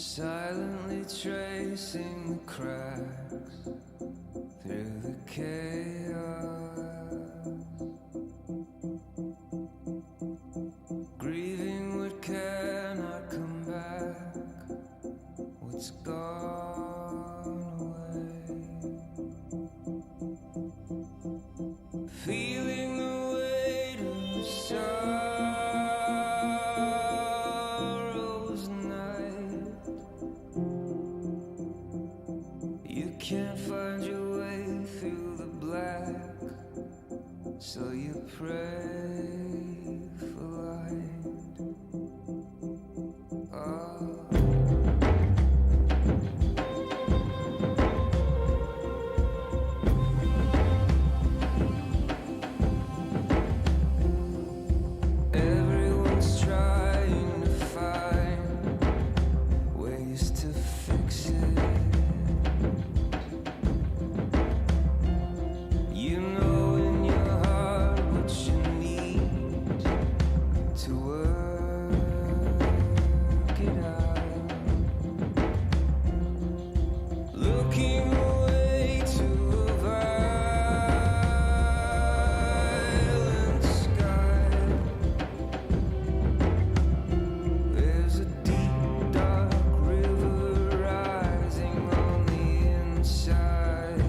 silently tracing the cracks through the chaos, grieving what cannot come back, what's gone away, feeling the weight of the sorrow's night. You can't find your way through the black, so you pray for light. Oh. Everyone's trying to find ways to fix it. You know in your heart what you need to work it out. Looking away to a violent sky. There's a deep, dark river rising on the inside.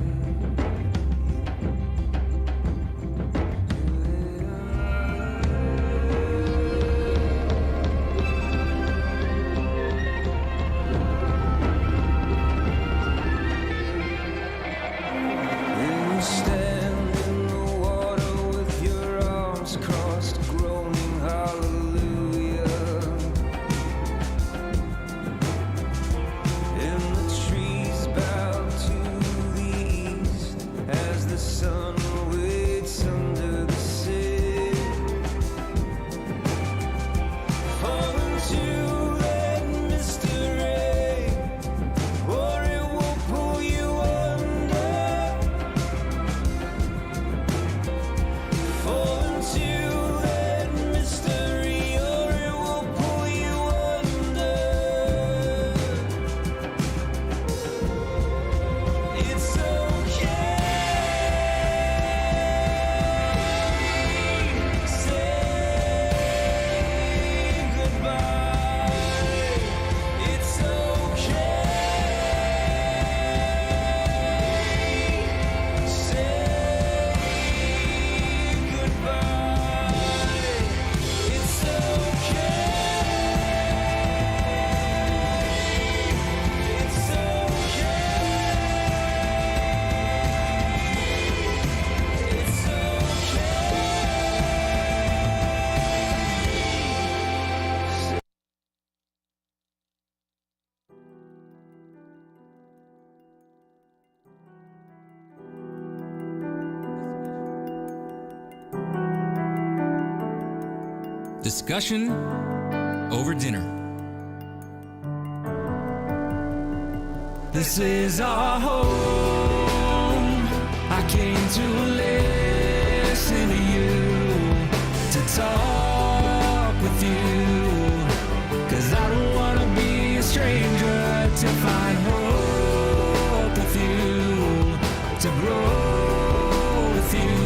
And you stand in the water with your arms crossed, groaning hallelujah. And the trees bow to the east as the sun waits under the sea. Fall into that mystery, or it will pull you under. Fall into that mystery, or it will pull you under. It's okay. Say goodbye. It's okay. Say goodbye. It's okay. It's Discussion over dinner. This is our home. I came to listen to you, to talk with you, 'cause I don't wanna be a stranger, to find hope with you, to grow with you.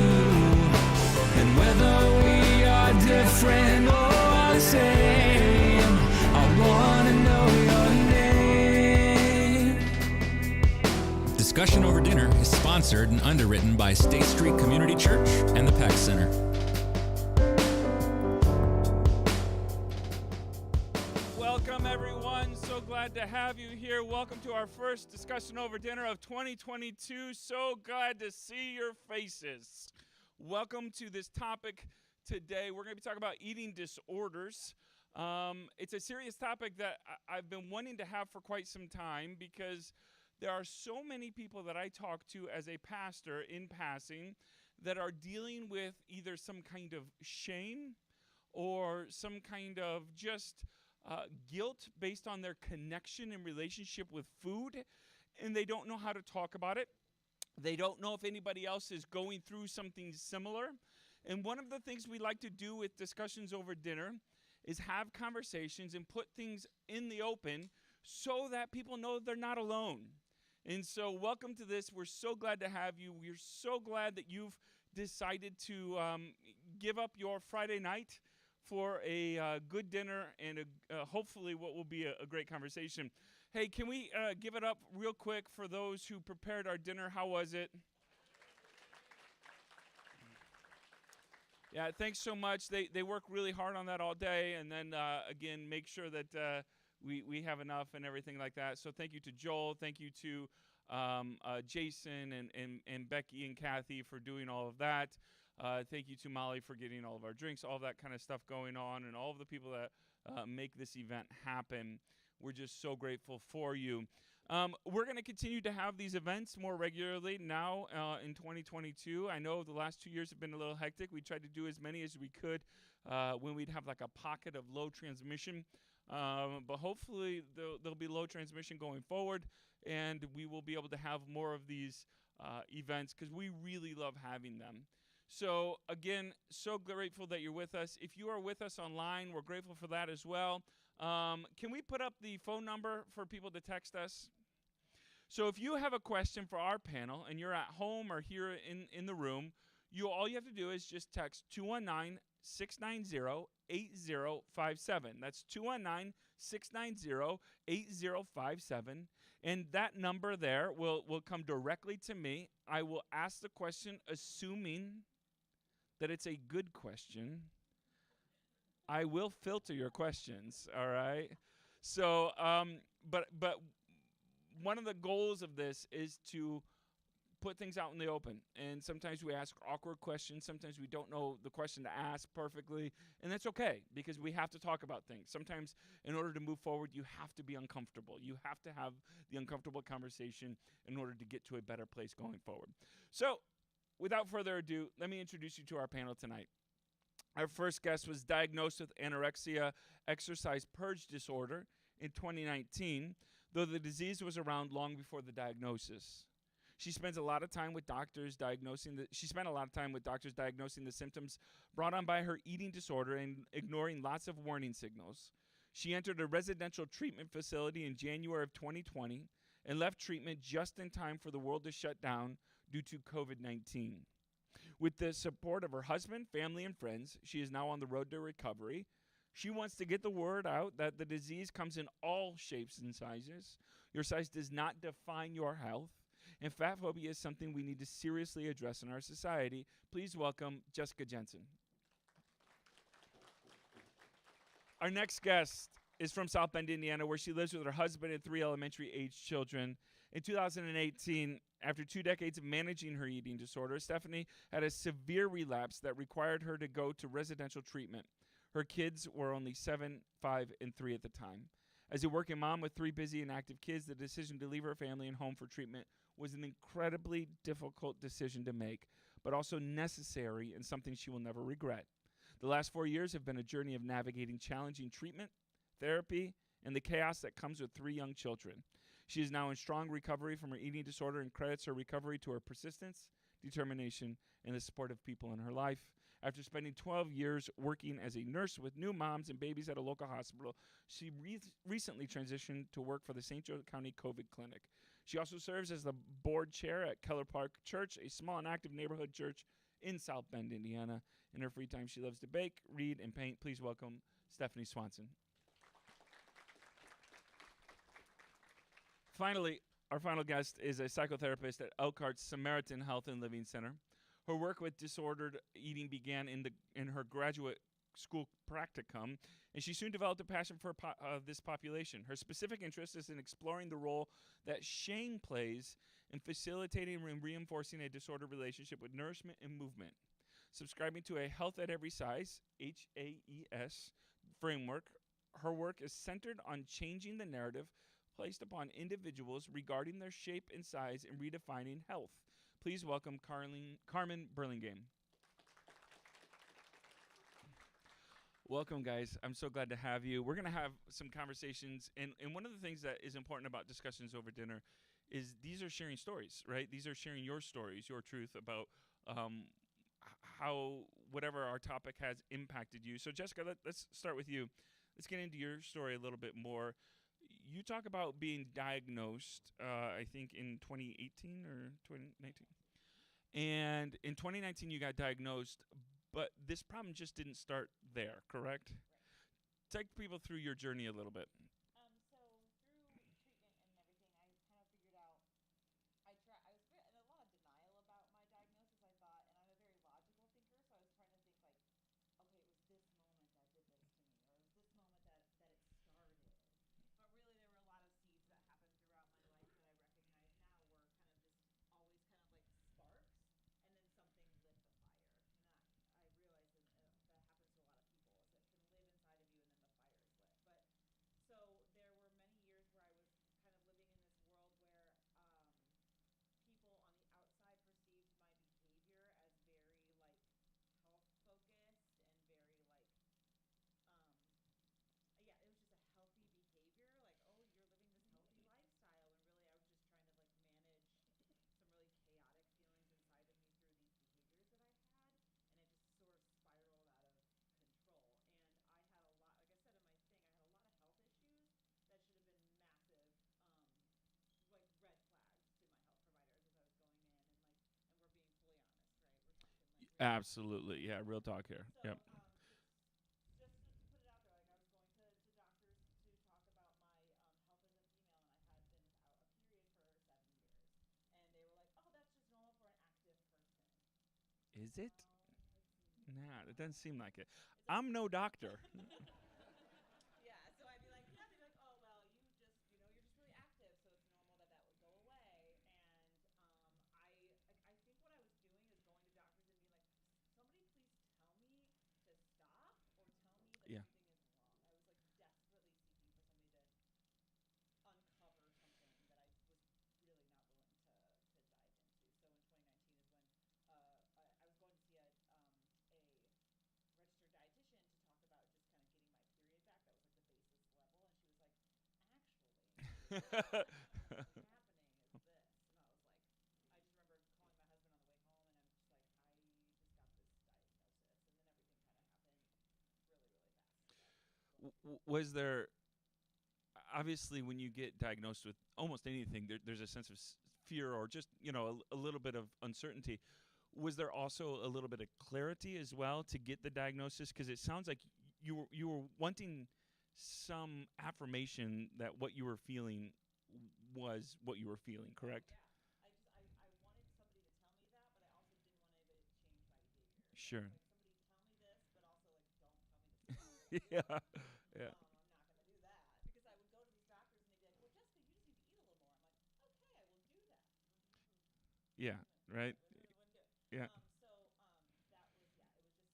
And whether we are different or the same, I wanna know your name. Discussion over dinner is sponsored and underwritten by State Street Community Church and the Pax Center. Welcome, everyone. So glad to have you here. Welcome to our first discussion over dinner of 2022. So glad to see your faces. Welcome to this topic today. We're going to be talking about eating disorders. It's a serious topic that I've been wanting to have for quite some time, because there are so many people that I talk to as a pastor in passing that are dealing with either some kind of shame or some kind of just guilt based on their connection and relationship with food, and they don't know how to talk about it. They don't know if anybody else is going through something similar. And one of the things we like to do with discussions over dinner is have conversations and put things in the open so that people know they're not alone. And so welcome to this. We're so glad to have you. We're so glad that you've decided to give up your Friday night for a good dinner and hopefully what will be a great conversation. Hey, can we give it up real quick for those who prepared our dinner? How was it? Yeah, thanks so much. They work really hard on that all day, and then again, make sure that we have enough and everything like that. So thank you to Joel. Thank you to Jason and Becky and Kathy for doing all of that. Thank you to Molly for getting all of our drinks, all that kind of stuff going on, and all of the people that make this event happen. We're just so grateful for you. We're going to continue to have these events more regularly now in 2022. I know the last 2 years have been a little hectic. We tried to do as many as we could when we'd have like a pocket of low transmission. But hopefully there'll be low transmission going forward, and we will be able to have more of these events because we really love having them. So again, so grateful that you're with us. If you are with us online, we're grateful for that as well. Can we put up the phone number for people to text us? So if you have a question for our panel and you're at home or here in the room, all you have to do is just text 219-690-8057. That's 219-690-8057. And that number there will come directly to me. I will ask the question, assuming that it's a good question. I will filter your questions, all right? So, but one of the goals of this is to put things out in the open. And sometimes we ask awkward questions. Sometimes we don't know the question to ask perfectly. And that's okay, because we have to talk about things. Sometimes in order to move forward, you have to be uncomfortable. You have to have the uncomfortable conversation in order to get to a better place going forward. So without further ado, let me introduce you to our panel tonight. Our first guest was diagnosed with anorexia exercise purge disorder in 2019, though the disease was around long before the diagnosis. She spent a lot of time with doctors diagnosing the symptoms brought on by her eating disorder and ignoring lots of warning signals. She entered a residential treatment facility in January of 2020 and left treatment just in time for the world to shut down due to COVID-19. With the support of her husband, family, and friends, she is now on the road to recovery. She wants to get the word out that the disease comes in all shapes and sizes. Your size does not define your health. And fat phobia is something we need to seriously address in our society. Please welcome Jessica Jensen. Our next guest is from South Bend, Indiana, where she lives with her husband and 3 elementary-age children. In 2018, after 2 decades of managing her eating disorder, Stephanie had a severe relapse that required her to go to residential treatment. Her kids were only 7, 5, and 3 at the time. As a working mom with 3 busy and active kids, the decision to leave her family and home for treatment was an incredibly difficult decision to make, but also necessary and something she will never regret. The last 4 years have been a journey of navigating challenging treatment, therapy, and the chaos that comes with 3 young children. She is now in strong recovery from her eating disorder and credits her recovery to her persistence, determination, and the support of people in her life. After spending 12 years working as a nurse with new moms and babies at a local hospital, she recently transitioned to work for the St. Joe County COVID Clinic. She also serves as the board chair at Keller Park Church, a small and active neighborhood church in South Bend, Indiana. In her free time, she loves to bake, read, and paint. Please welcome Stephanie Swanson. Finally, our final guest is a psychotherapist at Elkhart Samaritan Health and Living Center. Her work with disordered eating began in her graduate school practicum, and she soon developed a passion for this population. Her specific interest is in exploring the role that shame plays in facilitating and reinforcing a disordered relationship with nourishment and movement. Subscribing to a Health at Every Size, HAES, framework, her work is centered on changing the narrative placed upon individuals regarding their shape and size and redefining health. Please welcome Carmen Burlingame. Welcome, guys. I'm so glad to have you. We're going to have some conversations, and one of the things that is important about discussions over dinner is these are sharing stories, right? These are sharing your stories, your truth about how whatever our topic has impacted you. So, Jessica, let's start with you. Let's get into your story a little bit more. you talk about being diagnosed, I think in 2018 or 2019. And in 2019, you got diagnosed, but this problem just didn't start there, correct? Take people through your journey a little bit. So through treatment and everything, I kind of figured out. I was in a lot of denial about my diagnosis. I thought, and I'm a very logical thinker, so I was trying to think like, okay, it was this moment that did this to me, or it was this moment that it started. But really, there were a lot of seeds that happened throughout my life that I recognize now were kind of just always kind of like sparks, and then something lit the fire. And I realize that happens to a lot of people, is it can live inside of you, and then the fire is lit. But so there were many years where I was kind of living in this world where people on the outside perceived my behavior as very like health focused and very like um yeah, it was just a healthy behavior, like, oh, you're living this healthy lifestyle, when really I was just trying to like manage some really chaotic feelings inside of me through these behaviors that I had, and it just sort of spiraled out of control. And I had a lot, like I said in my thing, I had a lot of health issues that should have been massive like red flags to my health providers as I was going in, and like, and we're being fully honest, right? We're talking like real talk. Absolutely. Yeah, real talk here. So, Yep. just to put it out there, like I was going to doctors to talk about my health as a female, and I had been without a period for 7 years, and they were like, "Oh, that's just normal for an active person." Is it? No, it's Nah, it no. doesn't seem like it. It's I'm no doctor. yeah. So I'd be like, yeah, they'd be like, oh, well, you're just really active, so it's normal that would go away. And I think what I was doing is going to doctors and being like, somebody please tell me to stop or tell me that Yeah. something is wrong. I was like desperately seeking for somebody to uncover something that I was really not willing to dive into. So in 2019 is when I was going to see a registered dietitian to talk about just kind of getting my period back. That was like the basis level, and she was like, actually, what's happening is this. And I was like, I just remember calling my husband on the way home, and I'm just like, I just got this diagnosis, and then everything kind of happened really really fast. Was there, obviously, when you get diagnosed with almost anything, there's a sense of fear or just, a little bit of uncertainty. Was there also a little bit of clarity as well to get the diagnosis? Because it sounds like you were wanting some affirmation that what you were feeling was what you were feeling, correct? Yeah. I wanted somebody to tell me that, but I also didn't want anybody to change my behavior. So I was Sure. like, somebody tell me this, but also like don't tell me to stop what I'm doing. Yeah. Yeah. I'm not gonna do that, because I would go to these doctors and they'd be like, well, Jessica, you just need to eat a little more. I'm like, okay, I will do that. Yeah. Right. Wouldn't do it. Yeah. That was, yeah, it was just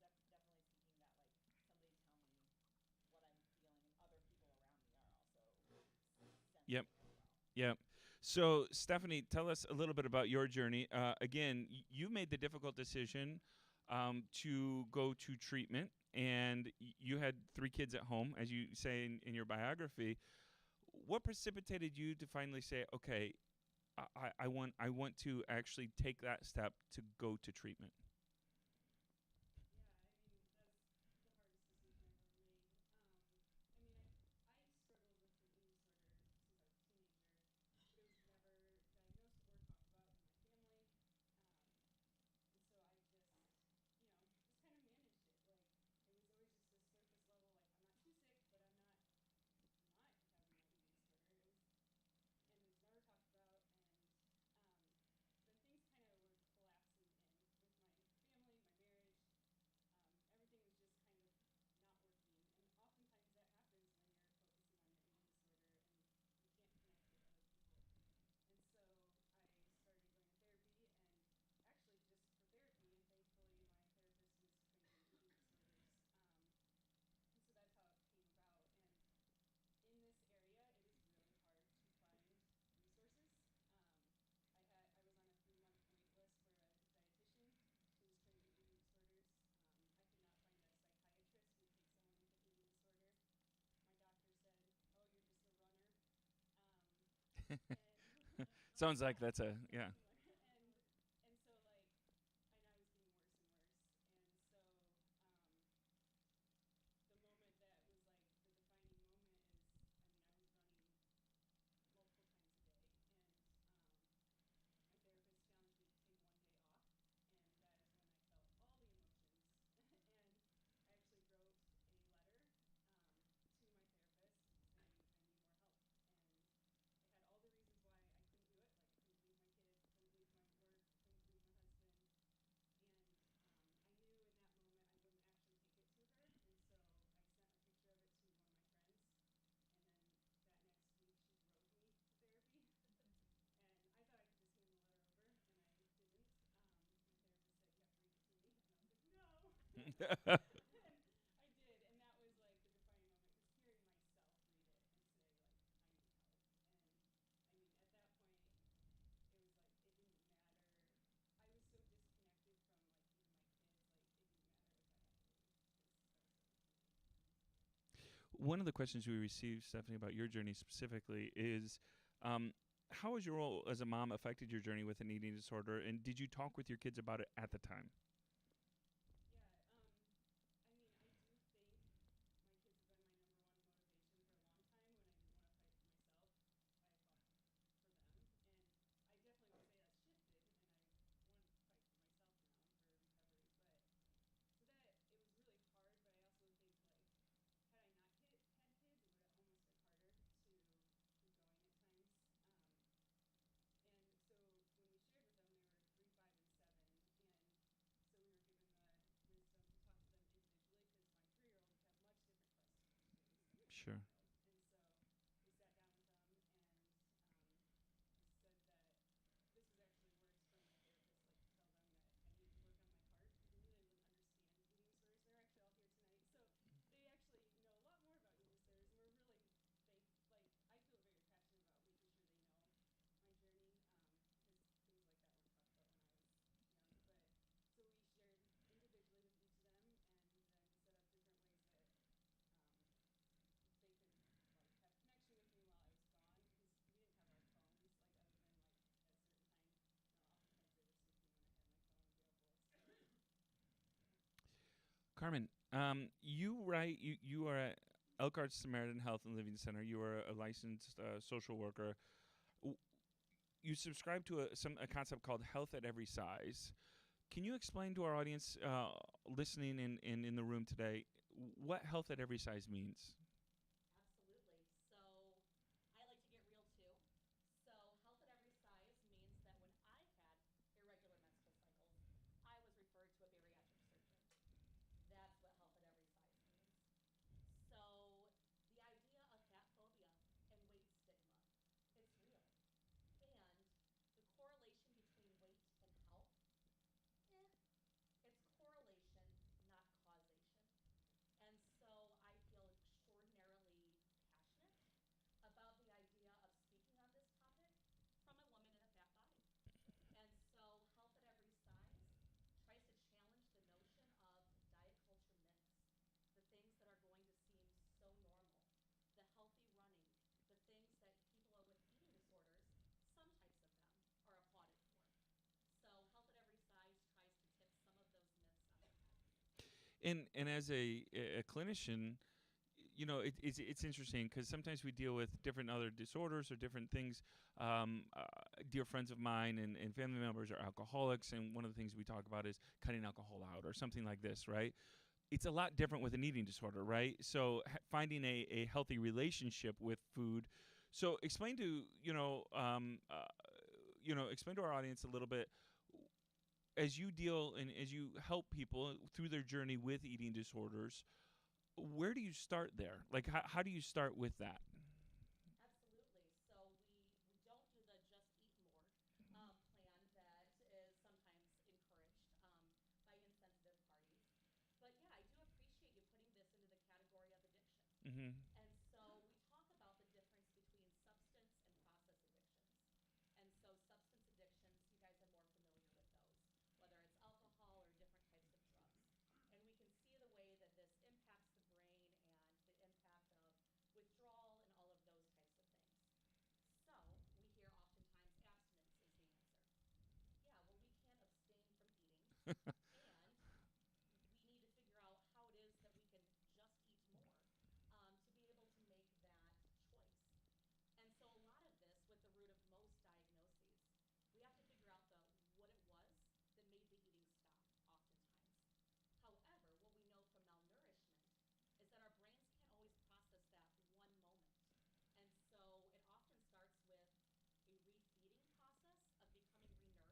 definitely seeking that, like, somebody tell me what I'm feeling, and other people around me are also Yep. sensing as well. Yep. So, Stephanie, tell us a little bit about your journey. Again, you made the difficult decision to go to treatment, and you had 3 kids at home, as you say in your biography. What precipitated you to finally say, "Okay, I want to actually take that step to go to treatment"? Yeah, I mean, that's the hardest decision I ever made. I mean, I struggled with an eating disorder since I was a teenager, but it was never diagnosed or talked about in my family. Um, and so I just kind of managed it. Like, it was always just a surface level, like, I'm not too sick, but I'm not having my eating disorder. And it was never talked about. And then things kind of were collapsing in with my family, my marriage. Everything was just kind of not working. And oftentimes that happens when you're focusing on your eating disorder and you can't connect with other people. And so I started going to therapy, and actually just for therapy, and thankfully my therapist was trained in eating disorders. And so that's how it came about. And in this area, it is really hard to find resources. I was on a 3-month wait list for a dietitian who was trained in eating disorders. I could not find a psychiatrist who would take someone with an eating disorder. My doctor said, "Oh, you're just a runner." And Sounds like yeah, that's a yeah. similar. And so like, and I was getting worse and worse. And so the moment that was like the defining moment is, I mean, I was running I did, and that was like the defining moment because hearing myself read it and say like I need help, and I mean at that point it was like it didn't matter. I was so disconnected from like even my kids, like it didn't matter if I had to leave because that was so big for me. One of the questions we received, Stephanie, about your journey specifically is, how has your role as a mom affected your journey with an eating disorder, and did you talk with your kids about it at the time? Yeah, I mean, I do think my kids have been my number one motivation for a long time. When I didn't want to fight for myself, I fought for them, and I definitely would say that's shifted, and I want to fight for myself now for recovery. But for that, it was really hard. But I also think like had I not had kids, it would have almost been harder to keep going at times. And so when we shared with them, they were 3, 5, and 7, and so we were given the wisdom to talk to them individually because my 3-year-old would have much different questions than my Sure. 7-year-old. And so we sat down with them, and I said that this was actually words from my therapist, like to tell them that I needed to work on my heart because they knew they wouldn't understand eating disorders. They're actually all here tonight, so they actually know a lot more about eating disorders, and we're really like I feel very passionate about making sure they know my journey because things like that were talked about when I was young. But so we shared individually with each of them, and then set up different ways that um, they could like have connection with me while I was gone because we didn't have our phones like other than like at certain times. Oftentimes they were sleeping when I had my phone available. So yeah. Carmen, you are at Elkhart Samaritan Health and Living Center. You are a licensed social worker. W- You subscribe to a concept called health at every size. Can you explain to our audience listening in the room today what health at every size means? Absolutely. So I like to get real too. So health at every size means that when I had irregular menstrual cycles, I was referred to a bariatric surgeon. That's what health at every size means. So the idea of fat phobia and weight stigma, it's real. And the correlation between weight and health, eh, it's correlation, not causation. And so I feel extraordinarily passionate about the idea of speaking on this topic from a woman in a fat body. And so Health at Every Size tries to challenge the notion of diet culture myths, the things that are going to seem so normal, the healthy running, the things that people with eating disorders, some types of them, are applauded for. So Health at Every Size tries to tip some of those myths on their head. And as a clinician, it's interesting because sometimes we deal with different other disorders or different things. Dear friends of mine and family members are alcoholics, and one of the things we talk about is cutting alcohol out or something like this, right? It's a lot different with an eating disorder, right? So finding a healthy relationship with food. So explain to explain to our audience a little bit as you deal and as you help people through their journey with eating disorders. Where do you start there? Like, how do you start with that? Absolutely. So we don't do the just eat more plan that is sometimes encouraged by insensitive parties. But yeah, I do appreciate you putting this into the category of addiction. Mm-hmm. And so we talk about the difference between substance and process addictions. And so substance addictions, you guys are more familiar with those, whether it's alcohol or different types of drugs. And we can see the way that this impacts the brain and the impact of withdrawal and all of those types of things. So we hear oftentimes abstinence is the answer. Yeah, well, we can't abstain from eating, and we need to figure out how it is that we can just eat more to be able to make that choice. And so a lot of this, with the root of most diagnoses, we have to figure out the what it was that made the eating stop oftentimes. However, what we know from malnourishment is that our brains can't always process that one moment. And so it often starts with a refeeding process of becoming renourished again to be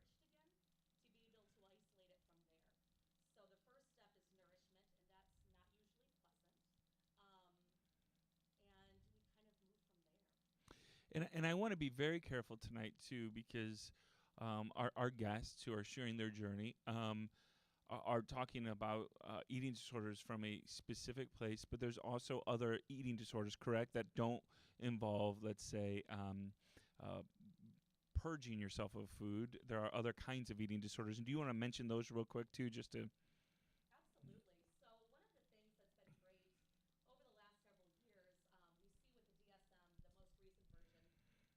able to isolate it from there. So the first step is nourishment, and that's not usually pleasant. Um, and we kind of move from there. And I want to be very careful tonight too because our guests who are sharing their journey are talking about eating disorders from a specific place, but there's also other eating disorders, correct, that don't involve, let's say, purging yourself of food. There are other kinds of eating disorders. And do you want to mention those real quick, too, just to... Absolutely. So one of the things that's been great over the last several years, we see with the DSM, the most recent version, recent of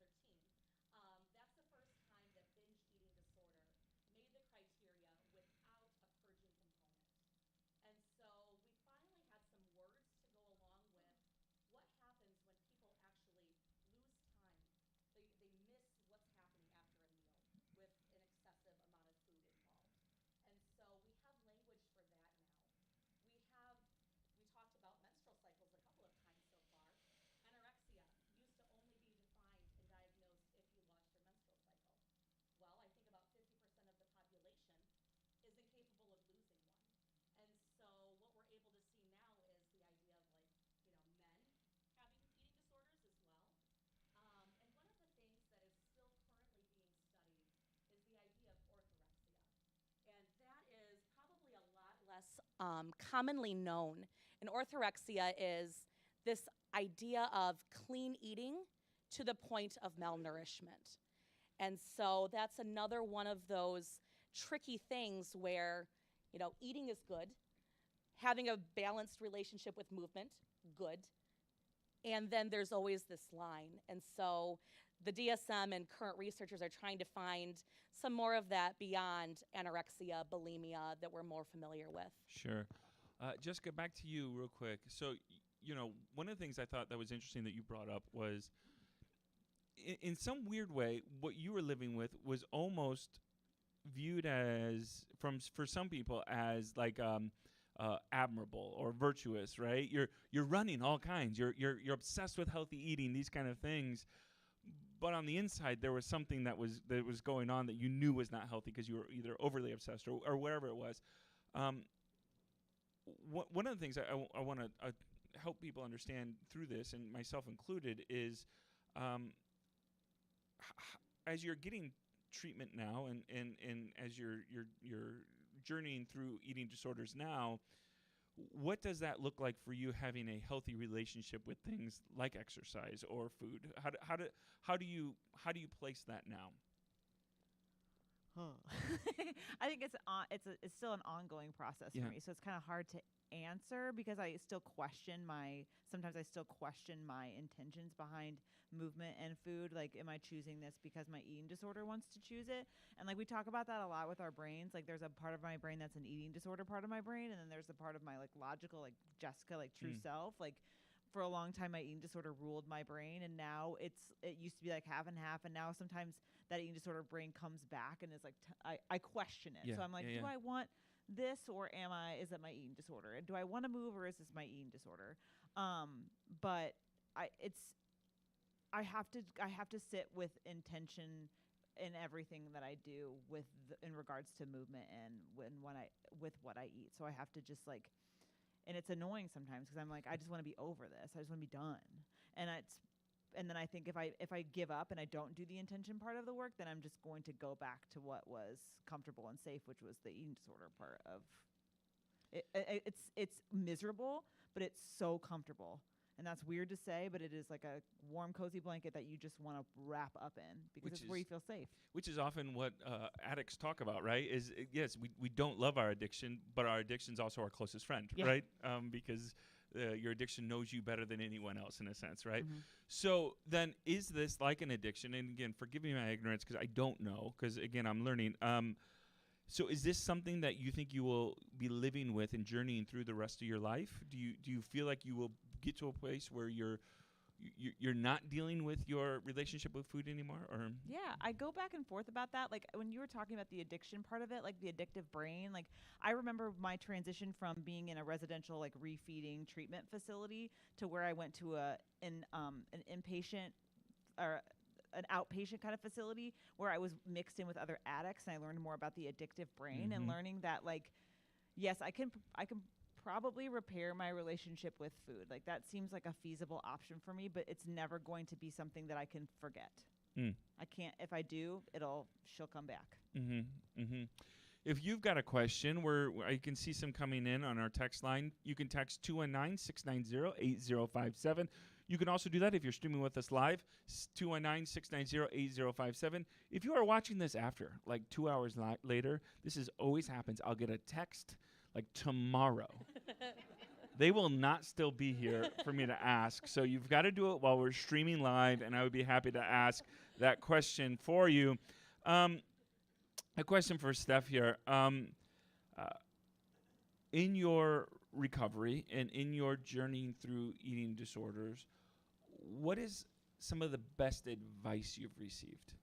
2013, that's the first time that binge eating disorder made the criteria without a purging component. And so we finally had some words to go along with what happens when people actually lose time. They miss what's happening after a meal with an excessive amount of food involved. And so we have language for that now. We talked about menstrual cycles a couple of times so far. Anorexia used to only be defined and diagnosed if you lost your menstrual cycle. Well, I think about 50% of the population is incapable of losing one. And so what we're able to see now is the idea of men having eating disorders as well. And one of the things that is still currently being studied is the idea of orthorexia. And that is probably a lot less commonly known. And orthorexia is this idea of clean eating to the point of malnourishment. And so that's another one of those tricky things where, eating is good, having a balanced relationship with movement, good. And then there's always this line. And so the DSM and current researchers are trying to find some more of that beyond anorexia, bulimia that we're more familiar with. Sure. Jessica, back to you real quick. So, one of the things I thought that was interesting that you brought up was, in some weird way, what you were living with was almost viewed as, for some people, as like admirable or virtuous, right? You're running all kinds. You're obsessed with healthy eating, these kind of things. But on the inside, there was something that was going on that you knew was not healthy because you were either overly obsessed or whatever it was. One of the things I want to help people understand through this, and myself included, is as you're getting treatment now, and as you're journeying through eating disorders now, what does that look like for you, having a healthy relationship with things like exercise or food? How do you place that now? I think it's still an ongoing process for me. So it's kind of hard to answer because I still question my intentions behind movement and food. Like, am I choosing this because my eating disorder wants to choose it? And we talk about that a lot with our brains. Like, there's a part of my brain that's an eating disorder part of my brain, and then there's the part of my logical, Jessica, true self. For a long time, my eating disorder ruled my brain, and now it used to be half and half, and now sometimes that eating disorder brain comes back and is I question it. So I'm do I want this, or is it my eating disorder? And do I want to move, or is this my eating disorder? But I have to sit with intention in everything that I do in regards to movement and with what I eat. So I have to just and it's annoying sometimes because I'm I just want to be over this. I just want to be done. And then I think if I give up and I don't do the intention part of the work, then I'm just going to go back to what was comfortable and safe, which was the eating disorder part of it. It's miserable, but it's so comfortable. And that's weird to say, but it is like a warm, cozy blanket that you just want to wrap up in because it's where you feel safe. Which is often what addicts talk about, right? Yes, we don't love our addiction, but our addiction's also our closest friend, right? Because your addiction knows you better than anyone else, in a sense, right? Mm-hmm. So then, is this like an addiction? And again, forgive me my ignorance because I don't know, because again, I'm learning. So is this something that you think you will be living with and journeying through the rest of your life? Do you feel like you will get to a place where you're not dealing with your relationship with food anymore? Or yeah, I go back and forth about that. When you were talking about the addiction part of it, the addictive brain, I remember my transition from being in a residential refeeding treatment facility to where I went to an inpatient or an outpatient kind of facility where I was mixed in with other addicts, and I learned more about the addictive brain and learning that yes, I can probably repair my relationship with food. That seems like a feasible option for me, but it's never going to be something that I can forget. I can't. If I do, she'll come back. If you've got a question, I can see some coming in on our text line. You can text 219-690-8057. You can also do that if you're streaming with us live, 219-690-8057. If you are watching this after, like 2 hours later, this always happens. I'll get a text like tomorrow. They will not still be here for me to ask. So you've got to do it while we're streaming live, and I would be happy to ask that question for you. A question for Steph here. In your recovery and in your journey through eating disorders, what is some of the best advice you've received?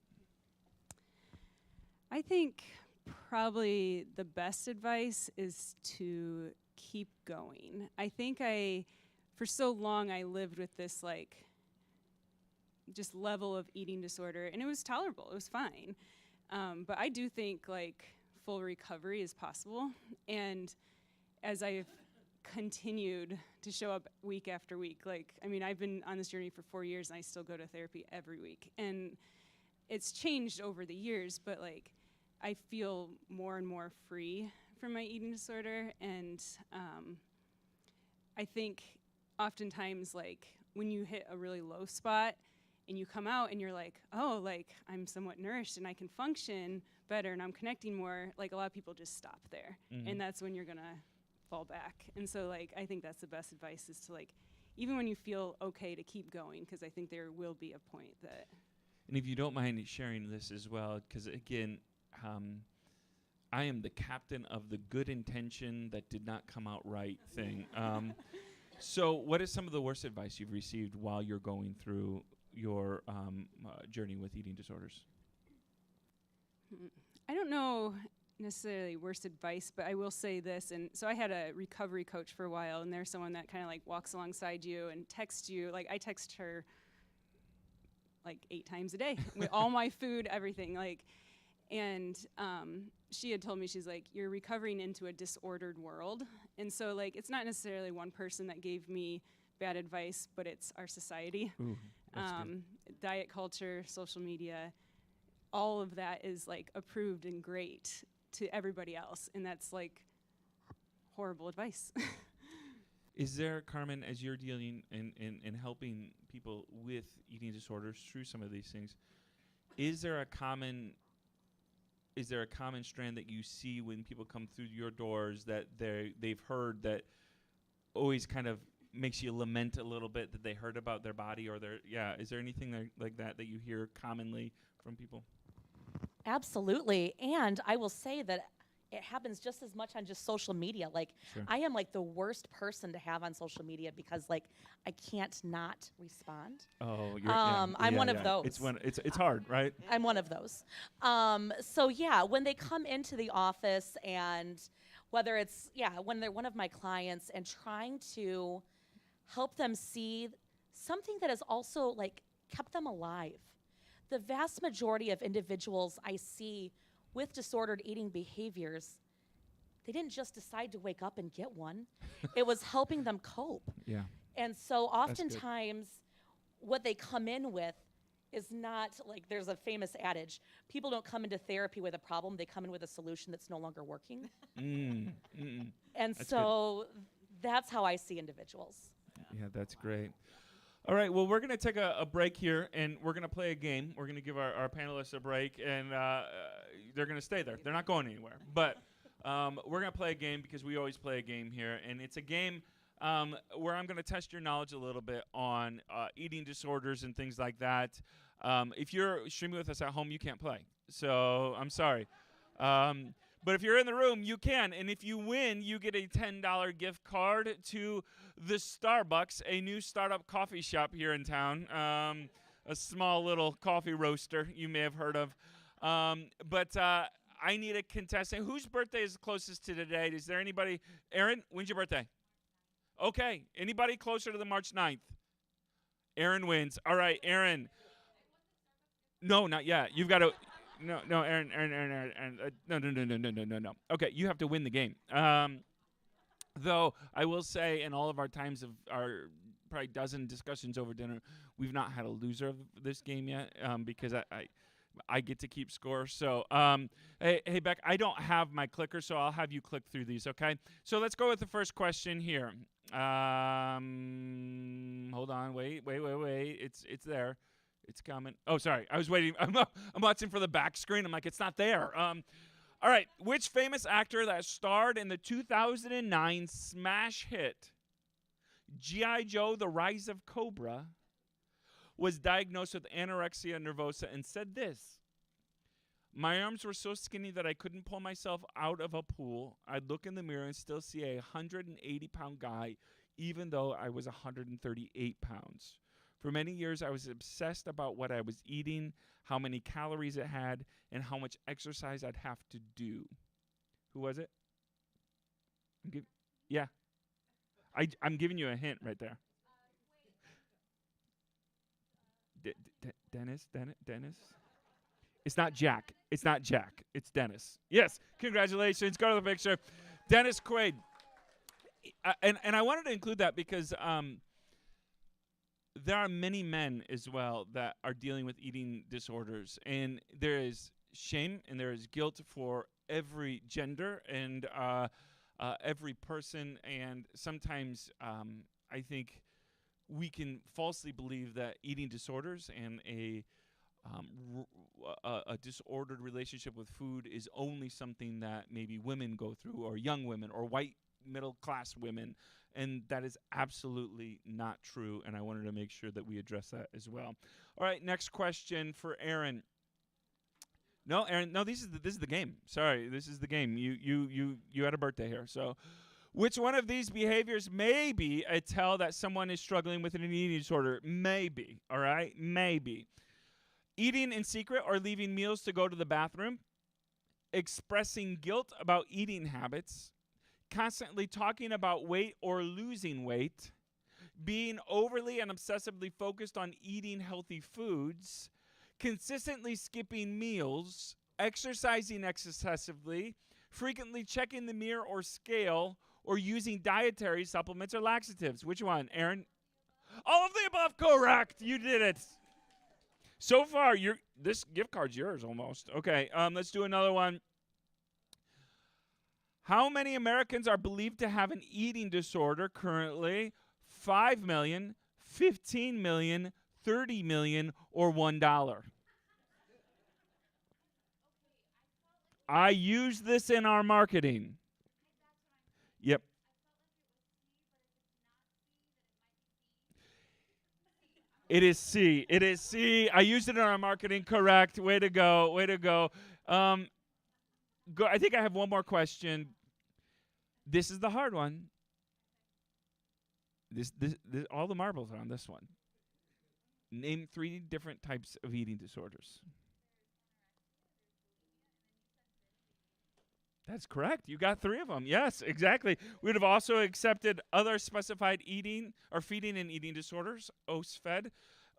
I think probably the best advice is to keep going. I think for so long, I lived with this just level of eating disorder, and it was tolerable. It was fine. But I do think full recovery is possible. And as I've continued to show up week after week, I've been on this journey for 4 years, and I still go to therapy every week. And it's changed over the years, but I feel more and more free from my eating disorder. And I think oftentimes when you hit a really low spot and you come out and you're I'm somewhat nourished and I can function better and I'm connecting more, a lot of people just stop there. Mm-hmm. And that's when you're gonna fall back. And so I think that's the best advice, is to even when you feel okay, to keep going, because I think there will be a point that. And if you don't mind sharing this as well, because again, I am the captain of the good intention that did not come out right thing. So what is some of the worst advice you've received while you're going through your journey with eating disorders? I don't know necessarily worst advice, but I will say this. And so I had a recovery coach for a while, and there's someone that kind of walks alongside you and texts you. I text her 8 times a day with all my food, everything. And she had told me, she's you're recovering into a disordered world. And so it's not necessarily one person that gave me bad advice, but it's our society. Ooh, that's good. Diet culture, social media, all of that is approved and great to everybody else. And that's horrible advice. Is there, Carmen, as you're dealing and helping people with eating disorders through some of these things, is there a common strand that you see when people come through your doors that they've heard that always kind of makes you lament a little bit that they heard about their body or is there anything like that you hear commonly from people? Absolutely. And I will say that it happens just as much on just social media. Sure. I am the worst person to have on social media because I can't not respond. Oh, I'm one of those. It's hard, right? I'm one of those. So when they come into the office, and whether it's when they're one of my clients, and trying to help them see something that has also kept them alive. The vast majority of individuals I see with disordered eating behaviors, they didn't just decide to wake up and get one. It was helping them cope. Yeah. And so oftentimes what they come in with is not there's a famous adage, people don't come into therapy with a problem, they come in with a solution that's no longer working. And that's so that's how I see individuals. Yeah, that's great. All right, well, we're going to take a break here, and we're going to play a game. We're going to give our panelists a break, and they're going to stay there. They're not going anywhere. But we're going to play a game because we always play a game here, and it's a game where I'm going to test your knowledge a little bit on eating disorders and things like that. If you're streaming with us at home, you can't play. So I'm sorry. But if you're in the room, you can. And if you win, you get a $10 gift card to the Starbucks, a new startup coffee shop here in town. A small little coffee roaster you may have heard of. But I need a contestant. Whose birthday is closest to today? Is there anybody? Aaron, when's your birthday? Okay. Anybody closer to the March 9th? Aaron wins. All right, Aaron. No, not yet. You've got to... No, Aaron. No. Okay, you have to win the game. Though I will say, in all of our times of our probably dozen discussions over dinner, we've not had a loser of this game yet. Because I get to keep score. So, hey, Beck, I don't have my clicker, so I'll have you click through these, okay? So let's go with the first question here. Hold on, wait. It's there. It's coming. Oh, sorry. I was waiting. I'm watching for the back screen. I'm like, it's not there. All right. Which famous actor that starred in the 2009 smash hit G.I. Joe: The Rise of Cobra was diagnosed with anorexia nervosa and said this: "My arms were so skinny that I couldn't pull myself out of a pool. I'd look in the mirror and still see a 180-pound guy, even though I was 138 pounds. For many years, I was obsessed about what I was eating, how many calories it had, and how much exercise I'd have to do." Who was it? Yeah. I'm giving you a hint right there. Dennis? It's not Jack. It's Dennis. Yes. Congratulations. Go to the picture. Dennis Quaid. And I wanted to include that because there are many men as well that are dealing with eating disorders. And there is shame and there is guilt for every gender and every person. And sometimes I think we can falsely believe that eating disorders and a disordered relationship with food is only something that maybe women go through, or young women, or white middle-class women, and that is absolutely not true, and I wanted to make sure that we address that as well. All right, next question for Aaron. No, Aaron, no, this is the game. Sorry, this is the game. You had a birthday here, so which one of these behaviors may be a tell that someone is struggling with an eating disorder? Maybe, all right? Maybe. Eating in secret or leaving meals to go to the bathroom. Expressing guilt about eating habits. Constantly talking about weight or losing weight. Being overly and obsessively focused on eating healthy foods. Consistently skipping meals. Exercising excessively. Frequently checking the mirror or scale, or using dietary supplements or laxatives. Which one, Aaron? All of the above, correct. You did it. So far, this gift card's yours almost. Okay, let's do another one. How many Americans are believed to have an eating disorder currently? 5 million, 15 million, 30 million, or $1? I use this in our marketing. Yep. It is C. It is C. I used it in our marketing. Correct. Way to go. Way to go. I think I have one more question. This is the hard one. This all the marbles are on this one. Name 3 different types of eating disorders. That's correct. You got 3 of them. Yes, exactly. We would have also accepted other specified eating or feeding and eating disorders, OSFED,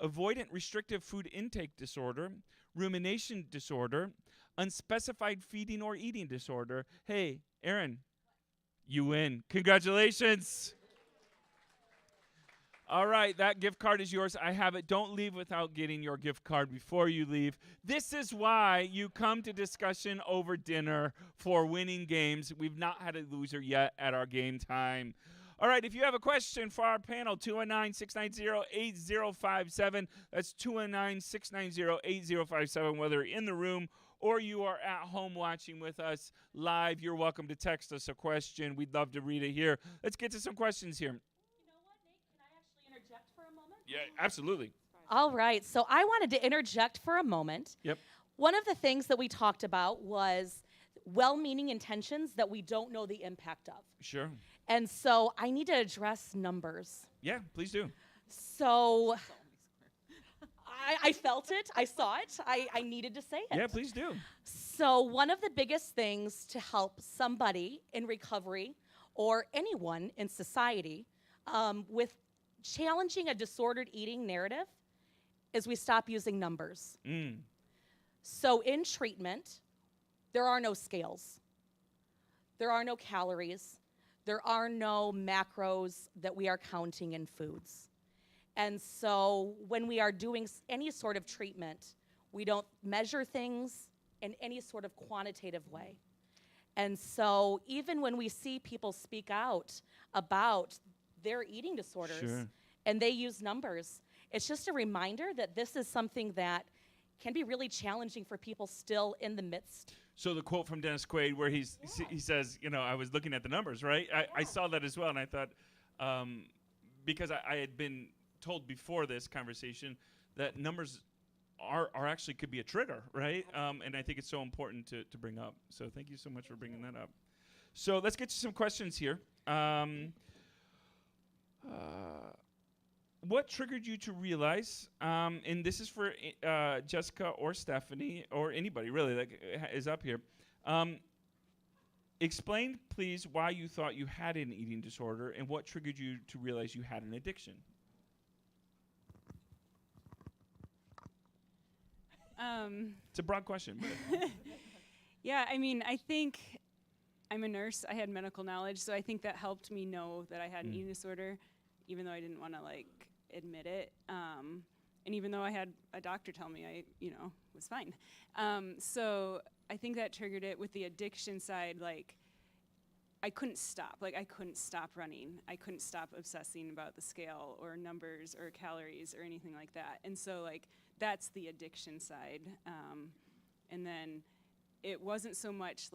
avoidant restrictive food intake disorder, rumination disorder, unspecified feeding or eating disorder. Hey, Aaron, you win. Congratulations. All right, that gift card is yours. I have it. Don't leave without getting your gift card before you leave. This is why you come to discussion over dinner for winning games. We've not had a loser yet at our game time. All right, if you have a question for our panel, 219-690-8057. That's 219-690-8057, whether in the room or you are at home watching with us live. You're welcome to text us a question. We'd love to read it here. Let's get to some questions here. Interject for a moment? Yeah, absolutely. All right, so I wanted to interject for a moment. Yep. One of the things that we talked about was well-meaning intentions that we don't know the impact of. Sure. And so I need to address numbers. Yeah, please do. So I felt it. I saw it. I needed to say it. Yeah, please do. So one of the biggest things to help somebody in recovery or anyone in society with challenging a disordered eating narrative is we stop using numbers. So in treatment, there are no scales. There are no calories. There are no macros that we are counting in foods. And so when we are doing any sort of treatment, We don't measure things in any sort of quantitative way. And so even when we see people speak out about their eating disorders Sure. and they use numbers, it's just a reminder that this is something that can be really challenging for people still in the midst. So the quote from Dennis Quaid where he says, I was looking at the numbers, right? I saw that as well, and I thought, because I had been told before this conversation that numbers are actually could be a trigger, right? And I think it's so important to bring up. So thank you so much for bringing that up. So let's get to some questions here. What triggered you to realize, and this is for Jessica or Stephanie or anybody really that is up here, explain please why you thought you had an eating disorder and what triggered you to realize you had an addiction. It's a broad question. But Yeah, I mean, I think I'm a nurse. I had medical knowledge, so I think that helped me know that I had an eating disorder, even though I didn't want to admit it. And even though I had a doctor tell me I, was fine. So I think that triggered it. With the addiction side, I couldn't stop. I couldn't stop running. I couldn't stop obsessing about the scale or numbers or calories or anything like that. And so that's the addiction side. And then it wasn't so much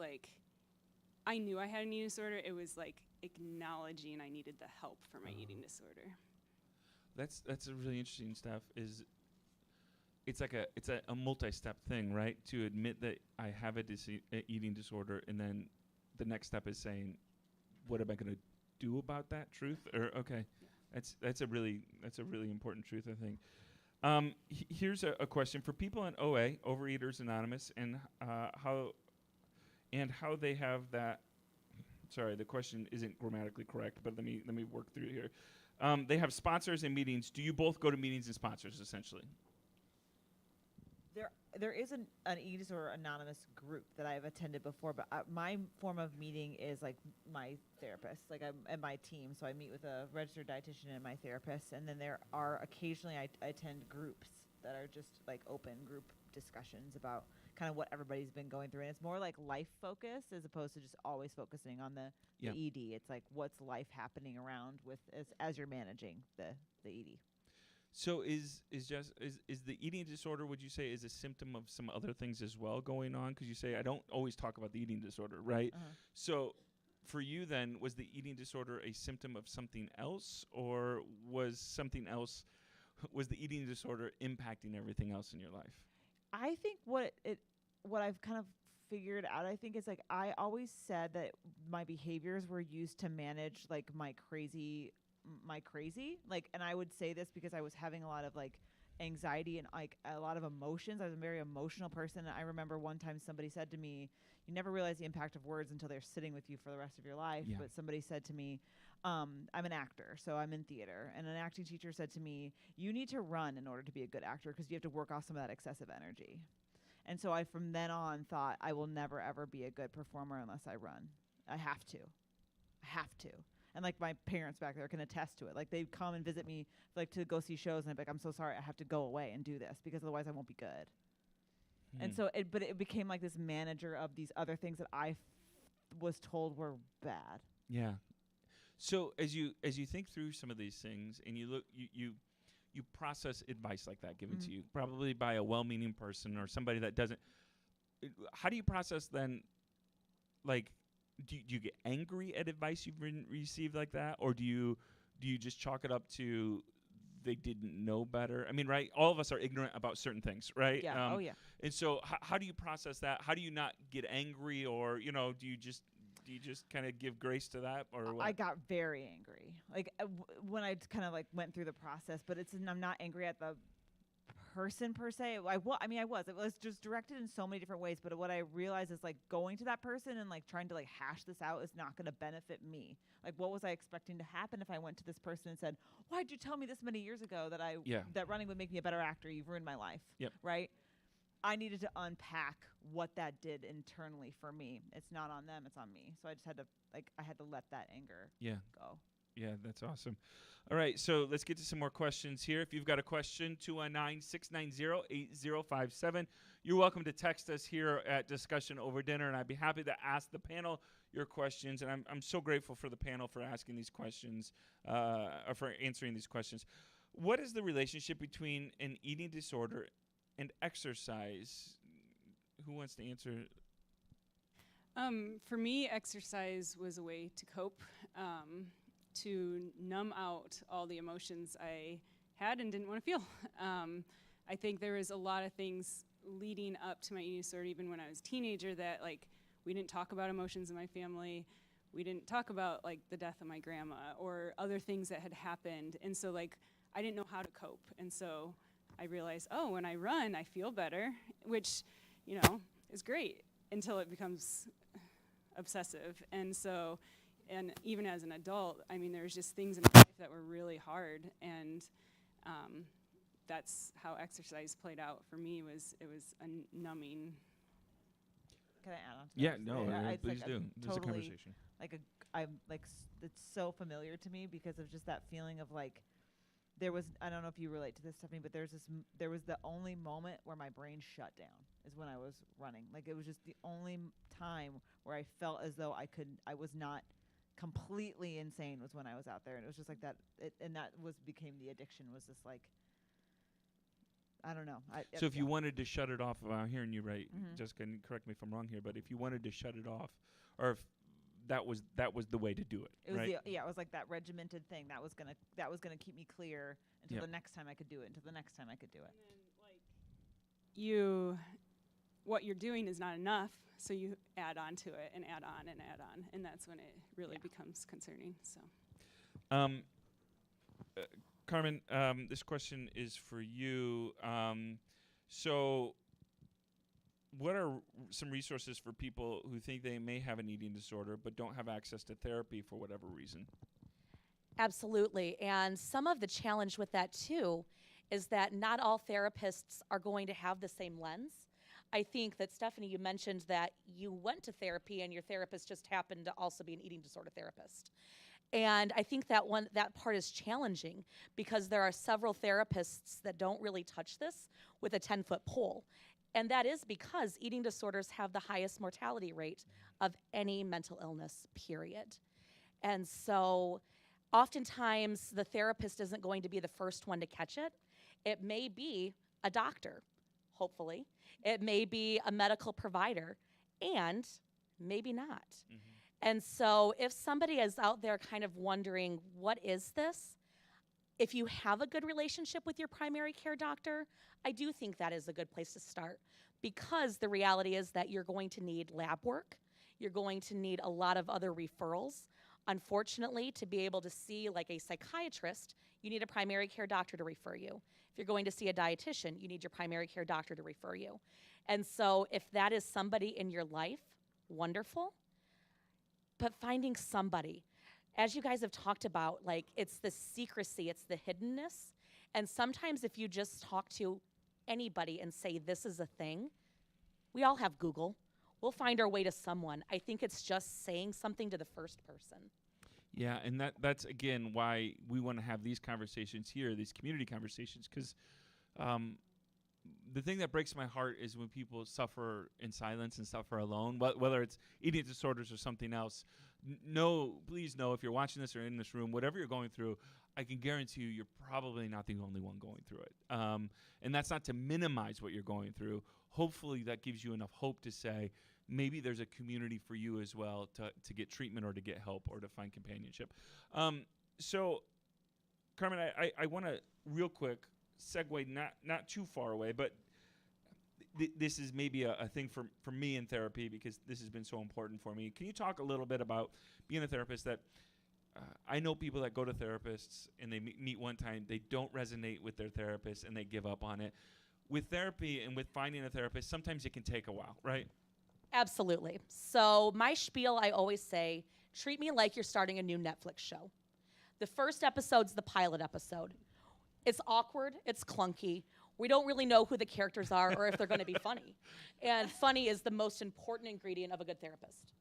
I knew I had an eating disorder. It was acknowledging I needed the help for my eating disorder. That's a really interesting stuff. It's a multi-step thing, right? To admit that I have a eating disorder, and then the next step is saying, what am I going to do about that truth? Or okay, yeah. That's a really important truth, I think. Here's a question for people in OA, Overeaters Anonymous, and how they have that. Sorry, the question isn't grammatically correct, but let me work through it here. They have sponsors and meetings. Do you both go to meetings and sponsors, essentially? There is an Eating Disorder Anonymous group that I've attended before, but my form of meeting is my therapist, I'm and my team. So I meet with a registered dietitian and my therapist, and then there are occasionally I attend groups that are just open group discussions about kind of what everybody's been going through, and it's more life focus as opposed to just always focusing on the ED. It's what's life happening around with as you're managing the ED. So is the eating disorder, would you say, is a symptom of some other things as well going on? Because you say I don't always talk about the eating disorder, right? Uh-huh. So for you then, was the eating disorder a symptom of something else, or was the eating disorder impacting everything else in your life? I think what I've kind of figured out, I think, is I always said that my behaviors were used to manage my crazy, and I would say this because I was having a lot of anxiety and a lot of emotions. I was a very emotional person. And I remember one time somebody said to me, you never realize the impact of words until they're sitting with you for the rest of your life. Yeah. But somebody said to me, I'm an actor, so I'm in theater. And an acting teacher said to me, you need to run in order to be a good actor because you have to work off some of that excessive energy. And so I, from then on, thought I will never, ever be a good performer unless I run. I have to. And my parents back there can attest to it. They'd come and visit me to go see shows, and I'd be I'm so sorry, I have to go away and do this because otherwise I won't be good. And so it became this manager of these other things that I was told were bad. Yeah. So as you think through some of these things and you look, you process advice like that given to you, probably by a well-meaning person or somebody that doesn't. How do you process then? Do you get angry at advice you've received like that, or do you just chalk it up to they didn't know better? I mean, right? All of us are ignorant about certain things, right? Yeah. Yeah. And so, how do you process that? How do you not get angry, or do you just kind of give grace to that, or what? I got very angry, when I kind of went through the process. But I'm not angry at the person per se. I was. It was just directed in so many different ways. But what I realized is going to that person and trying to hash this out is not going to benefit me. What was I expecting to happen if I went to this person and said, "Why'd you tell me this many years ago that that running would make me a better actor? You've ruined my life." Yep. Right. I needed to unpack what that did internally for me. It's not on them, it's on me. So I just had to I had to let that anger go. Yeah, that's awesome. All right, so let's get to some more questions here. If you've got a question, 219-690-8057. You're welcome to text us here at Discussion Over Dinner, and I'd be happy to ask the panel your questions. And I'm so grateful for the panel for asking these questions, or for answering these questions. What is the relationship between an eating disorder and exercise? Who wants to answer? For me, exercise was a way to cope, to numb out all the emotions I had and didn't want to feel. I think there was a lot of things leading up to my eating disorder, even when I was a teenager, that like we didn't talk about emotions in my family. We didn't talk about like the death of my grandma or other things that had happened. And so like I didn't know how to cope. And so I realized, oh, when I run, I feel better, which, you know, is great until it becomes obsessive. And so, and even as an adult, I mean, there's just things in my life that were really hard, and that's how exercise played out for me. It was a numbing. Can I add on to Yeah, that? no, It's please like do. This is a totally conversation. it's so familiar to me because of just that feeling of like, there was, I don't know if you relate to this, Stephanie, but there was the only moment where my brain shut down is when I was running. Like it was just the only time where I felt as though I was not completely insane was when I was out there. And it was just like that. And that became the addiction, was just like, I don't know. So if you wanted to shut it off, I'm hearing you right, Mhm. Jessica, and correct me if I'm wrong here, but if you wanted to shut it off, or if that was the way to do it, It was right? it was like that regimented thing that was gonna keep me clear until Yep. the next time I could do it. Until the next time I could do it. And then, like, what you're doing is not enough, so you add on to it and add on and add on, and that's when it really becomes concerning. So, Carmen, this question is for you. So, what are some resources for people who think they may have an eating disorder but don't have access to therapy for whatever reason? Absolutely. And some of the challenge with that too is that not all therapists are going to have the same lens. I think that, Stephanie, you mentioned that you went to therapy and your therapist just happened to also be an eating disorder therapist. And I think that part is challenging because there are several therapists that don't really touch this with a 10-foot pole. And that is because eating disorders have the highest mortality rate of any mental illness, period. And so oftentimes the therapist isn't going to be the first one to catch it. It may be a doctor, hopefully. It may be a medical provider, and maybe not. And so if somebody is out there kind of wondering, what is this? If you have a good relationship with your primary care doctor, I do think that is a good place to start, because the reality is that you're going to need lab work. You're going to need a lot of other referrals. Unfortunately, to be able to see like a psychiatrist, you need a primary care doctor to refer you. If you're going to see a dietitian, you need your primary care doctor to refer you. And so if that is somebody in your life, wonderful. But finding somebody, as you guys have talked about, like it's the secrecy, it's the hiddenness. And sometimes if you just talk to anybody and say, this is a thing, we all have Google. We'll find our way to someone. I think it's just saying something to the first person. Yeah, and that's, again, why we want to have these conversations here, these community conversations, because the thing that breaks my heart is when people suffer in silence and suffer alone, whether it's eating disorders or something else. Please know, if you're watching this or in this room, whatever you're going through, I can guarantee you're probably not the only one going through it. And that's not to minimize what you're going through. Hopefully that gives you enough hope to say, maybe there's a community for you as well to get treatment or to get help or to find companionship. So, Carmen, I want to real quick segue, not too far away, but this is maybe a thing for me in therapy, because this has been so important for me. Can you talk a little bit about being a therapist? That I know people that go to therapists and they meet one time, they don't resonate with their therapist and they give up on it. With therapy and with finding a therapist, sometimes it can take a while, right? Absolutely. So my spiel, I always say, treat me like you're starting a new Netflix show. The first episode's the pilot episode. It's awkward, it's clunky. We don't really know who the characters are or if they're going to be funny. And funny is the most important ingredient of a good therapist.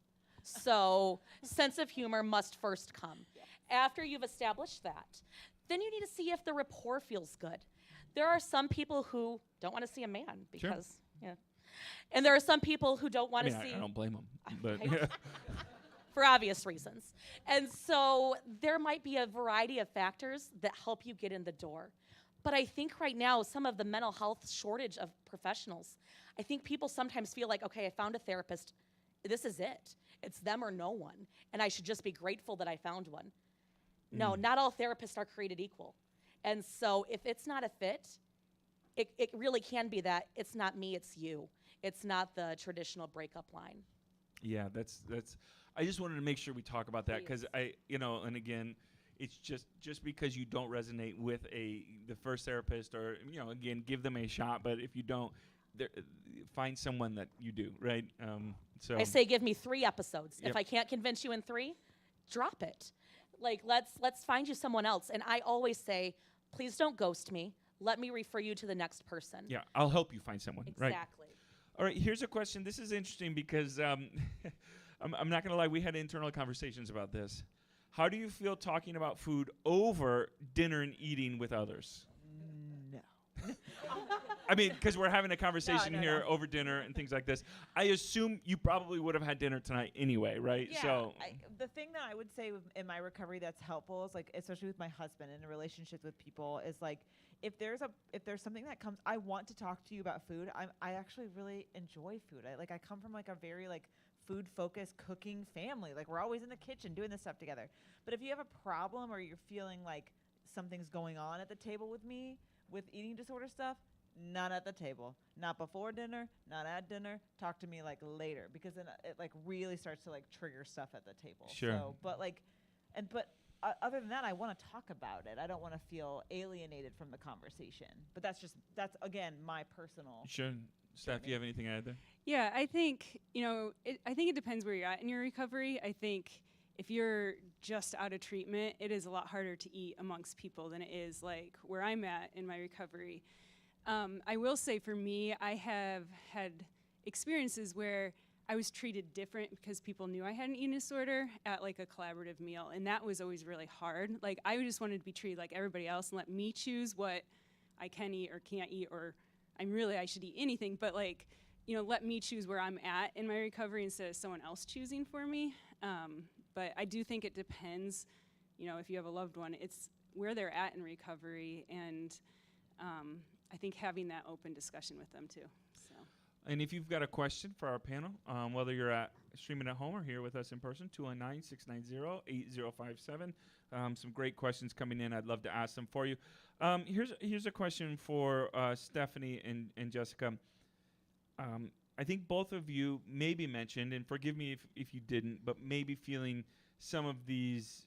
So sense of humor must first come. After you've established that, then you need to see if the rapport feels good. There are some people who don't want to see a man because, and there are some people who don't want to see. I don't blame them, but Right. For obvious reasons. And so there might be a variety of factors that help you get in the door. But I think right now, some of the mental health shortage of professionals, I think people sometimes feel like, okay, I found a therapist. This is it. It's them or no one. And I should just be grateful that I found one. No, not all therapists are created equal. And so if it's not a fit, it really can be that it's not me, it's you. It's not the traditional breakup line. yeah, that's. I just wanted to make sure we talk about that because and again, it's just because you don't resonate with the first therapist, or again, give them a shot. But if you don't, find someone that you do, right? So I say give me 3 episodes. Yep. If I can't convince you in 3, drop it. Like let's find you someone else. And I always say, please don't ghost me. Let me refer you to the next person. yeah, I'll help you find someone. Right. Exactly. All right. Here's a question. This is interesting because I'm not gonna lie. We had internal conversations about this. How do you feel talking about food over dinner and eating with others? No. I mean, because we're having a conversation no, here no. over dinner and things like this. I assume you probably would have had dinner tonight anyway, right? Yeah, So the thing that I would say in my recovery that's helpful is like, especially with my husband and in relationships with people, is like if there's something that comes, I want to talk to you about food. I actually really enjoy food. I come from like a very like food focused cooking family. Like we're always in the kitchen doing this stuff together. But if you have a problem or you're feeling like something's going on at the table with me with eating disorder stuff, not at the table, not before dinner, not at dinner. Talk to me like later, because then it like really starts to like trigger stuff at the table. Sure. So, but other than that, I want to talk about it. I don't want to feel alienated from the conversation. But that's again my personal. sure. Steph, you have anything to add there? Yeah, I think, I think it depends where you're at in your recovery. I think if you're just out of treatment, it is a lot harder to eat amongst people than it is like where I'm at in my recovery. I will say for me, I have had experiences where I was treated different because people knew I had an eating disorder at like a collaborative meal. And that was always really hard. Like I just wanted to be treated like everybody else and let me choose what I can eat or can't eat, or I should eat anything, but like, let me choose where I'm at in my recovery instead of someone else choosing for me. But I do think it depends, if you have a loved one, it's where they're at in recovery, and I think having that open discussion with them too. So. And if you've got a question for our panel, whether you're streaming at home or here with us in person, 219-690-8057. Some great questions coming in. I'd love to ask them for you. Here's a question for Stephanie and Jessica. I think both of you maybe mentioned, and forgive me if you didn't, but maybe feeling some of these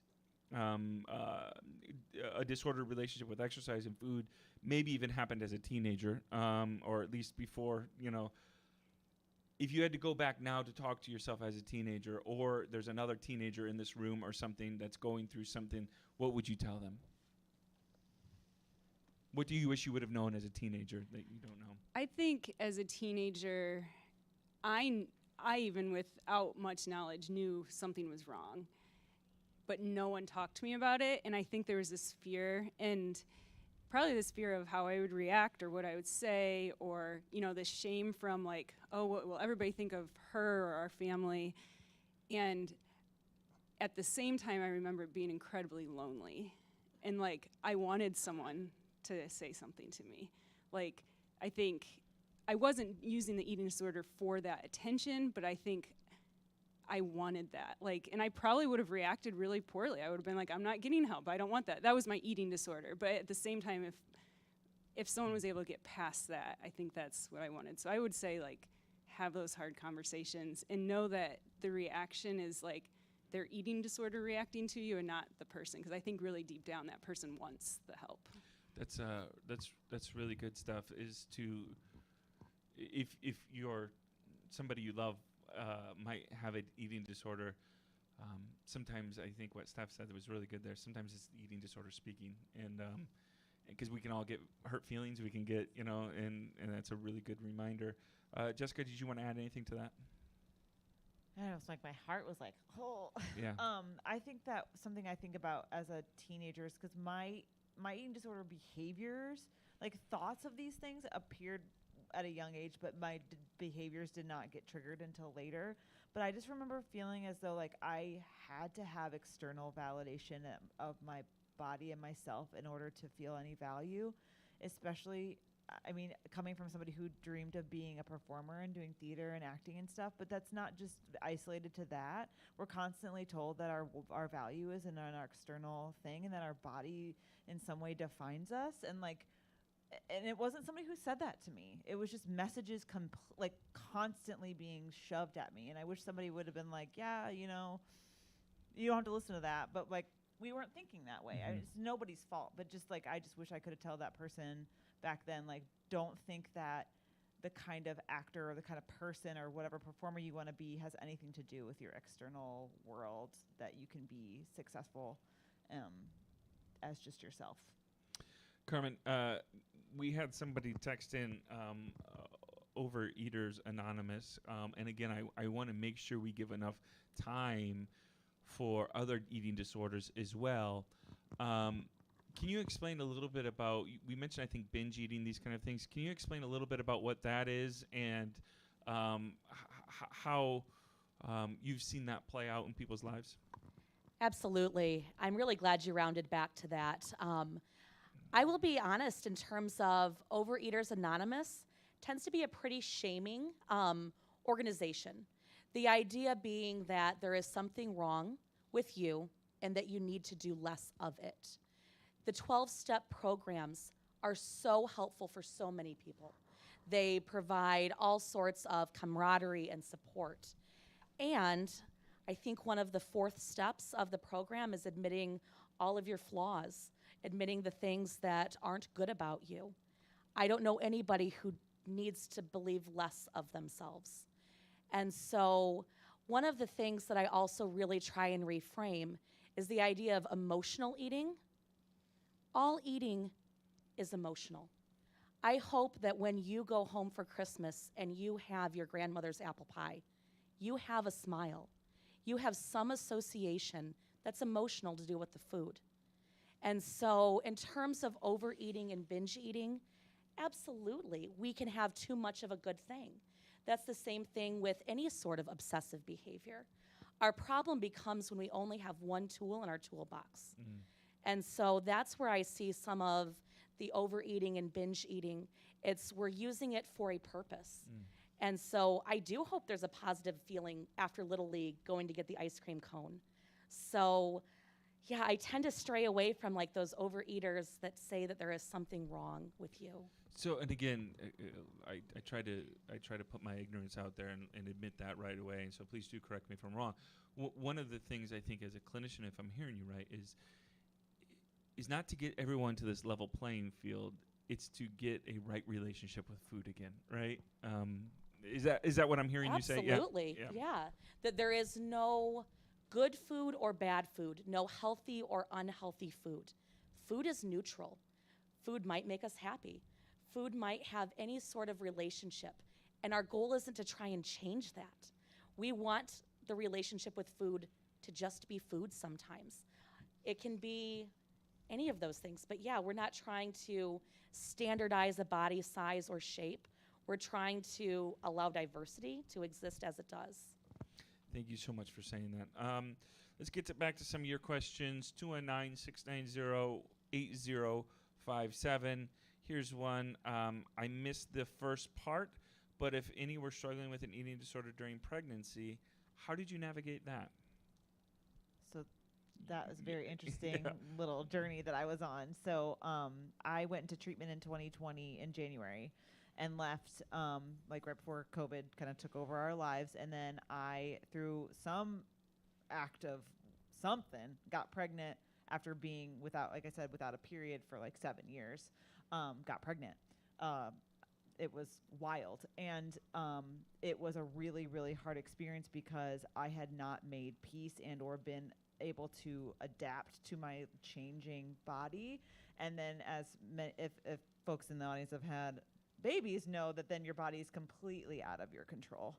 a disordered relationship with exercise and food maybe even happened as a teenager, or at least before, if you had to go back now to talk to yourself as a teenager, or there's another teenager in this room or something that's going through something, what would you tell them? What do you wish you would have known as a teenager that you don't know? I think as a teenager, I even without much knowledge knew something was wrong, but no one talked to me about it. And I think there was this fear, and probably this fear of how I would react or what I would say, or, the shame from like, oh, what will everybody think of her or our family? And at the same time, I remember being incredibly lonely, and like, I wanted someone to say something to me. Like, I think I wasn't using the eating disorder for that attention, but I think I wanted that. Like, and I probably would have reacted really poorly. I would have been like, I'm not getting help. I don't want that. That was my eating disorder. But at the same time, if someone was able to get past that, I think that's what I wanted. So I would say, like, have those hard conversations and know that the reaction is like their eating disorder reacting to you and not the person. Because I think really deep down that person wants the help. That's really good stuff. Is to, if you're somebody you love might have an eating disorder, sometimes I think what Steph said was really good there. Sometimes it's the eating disorder speaking, and because we can all get hurt feelings, we can get and that's a really good reminder. Jessica, did you want to add anything to that? I don't was like, my heart was like, oh. Yeah. I think that something I think about as a teenager is because my eating disorder behaviors, like thoughts of these things, appeared at a young age, but my behaviors did not get triggered until later. But I just remember feeling as though like I had to have external validation of my body and myself in order to feel any value, especially, I mean, coming from somebody who dreamed of being a performer and doing theater and acting and stuff, but that's not just isolated to that. We're constantly told that our value is in an external thing and that our body in some way defines us. And like, and it wasn't somebody who said that to me. It was just messages like constantly being shoved at me. And I wish somebody would have been like, yeah, you know, you don't have to listen to that. But like, we weren't thinking that way. It's nobody's fault. But just like, I just wish I could have told that person back then, like, don't think that the kind of actor or the kind of person or whatever performer you want to be has anything to do with your external world, that you can be successful as just yourself. Carmen, we had somebody text in Overeaters Anonymous. And again, I want to make sure we give enough time for other eating disorders as well. Can you explain a little bit about, we mentioned, I think, binge eating, these kind of things. Can you explain a little bit about what that is and how you've seen that play out in people's lives? Absolutely. I'm really glad you rounded back to that. I will be honest, in terms of Overeaters Anonymous, tends to be a pretty shaming organization. The idea being that there is something wrong with you and that you need to do less of it. The 12-step programs are so helpful for so many people. They provide all sorts of camaraderie and support. And I think one of the 4th steps of the program is admitting all of your flaws, admitting the things that aren't good about you. I don't know anybody who needs to believe less of themselves. And so one of the things that I also really try and reframe is the idea of emotional eating. All eating is emotional. I hope that when you go home for Christmas and you have your grandmother's apple pie, you have a smile. You have some association that's emotional to do with the food. And so in terms of overeating and binge eating, absolutely, we can have too much of a good thing. That's the same thing with any sort of obsessive behavior. Our problem becomes when we only have one tool in our toolbox. And so that's where I see some of the overeating and binge eating. We're using it for a purpose. And so I do hope there's a positive feeling after Little League going to get the ice cream cone. So yeah, I tend to stray away from like those overeaters that say that there is something wrong with you. So, and again, I try to put my ignorance out there and admit that right away. And so please do correct me if I'm wrong. One of the things I think as a clinician, if I'm hearing you right, is not to get everyone to this level playing field. It's to get a right relationship with food again, right? Is that what I'm hearing you say? Absolutely, yeah. That there is no good food or bad food, no healthy or unhealthy food. Food is neutral. Food might make us happy. Food might have any sort of relationship. And our goal isn't to try and change that. We want the relationship with food to just be food sometimes. It can be any of those things. But yeah, we're not trying to standardize a body size or shape. We're trying to allow diversity to exist as it does. Thank you so much for saying that. Let's get back to some of your questions. 219-690-8057. Here's one. I missed the first part, but if any were struggling with an eating disorder during pregnancy, how did you navigate that? So that was a very interesting little journey that I was on. So I went into treatment in 2020 in January and left like right before COVID kind of took over our lives. And then I, through some act of something, got pregnant after being without, like I said, without a period for like 7 years. Got pregnant. It was wild. And it was a really, really hard experience because I had not made peace and or been able to adapt to my changing body. And then if folks in the audience have had babies, know that then your body is completely out of your control.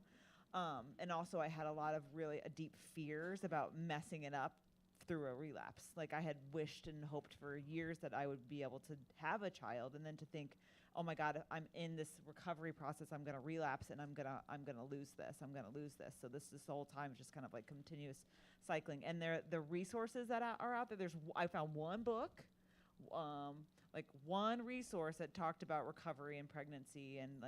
And also I had a lot of really deep fears about messing it up through a relapse. Like I had wished and hoped for years that I would be able to have a child, and then to think, oh my God, I'm in this recovery process, I'm gonna relapse, and I'm gonna lose this. So this whole time is just kind of like continuous cycling. And the resources that are out there. I found one book, like one resource that talked about recovery and pregnancy, and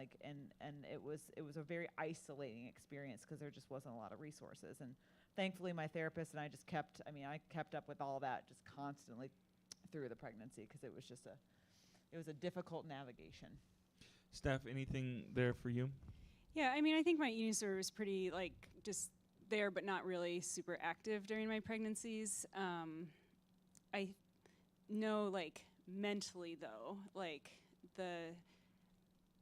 it was a very isolating experience because there just wasn't a lot of resources. And thankfully my therapist and I just kept up with all that just constantly through the pregnancy, because it was a difficult navigation. Steph, anything there for you? Yeah, I mean, I think my eating disorder was pretty, like, just there, but not really super active during my pregnancies. I know, like, mentally, though, like,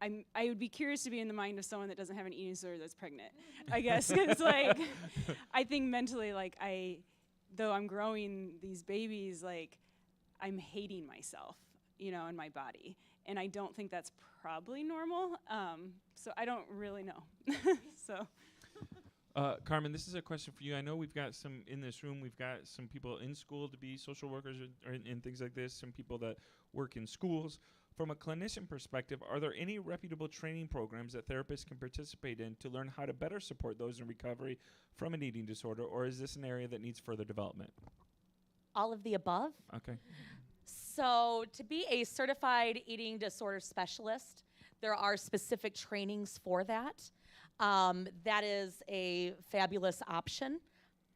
I would be curious to be in the mind of someone that doesn't have an eating disorder that's pregnant, I guess. Because, like, I think mentally, like, though I'm growing these babies, like, I'm hating myself, in my body. And I don't think that's probably normal. So I don't really know. So. Carmen, this is a question for you. I know we've got some in this room. We've got some people in school to be social workers or in things like this, some people that work in schools. From a clinician perspective, are there any reputable training programs that therapists can participate in to learn how to better support those in recovery from an eating disorder, or is this an area that needs further development? All of the above. Okay. So to be a certified eating disorder specialist, there are specific trainings for that. That is a fabulous option.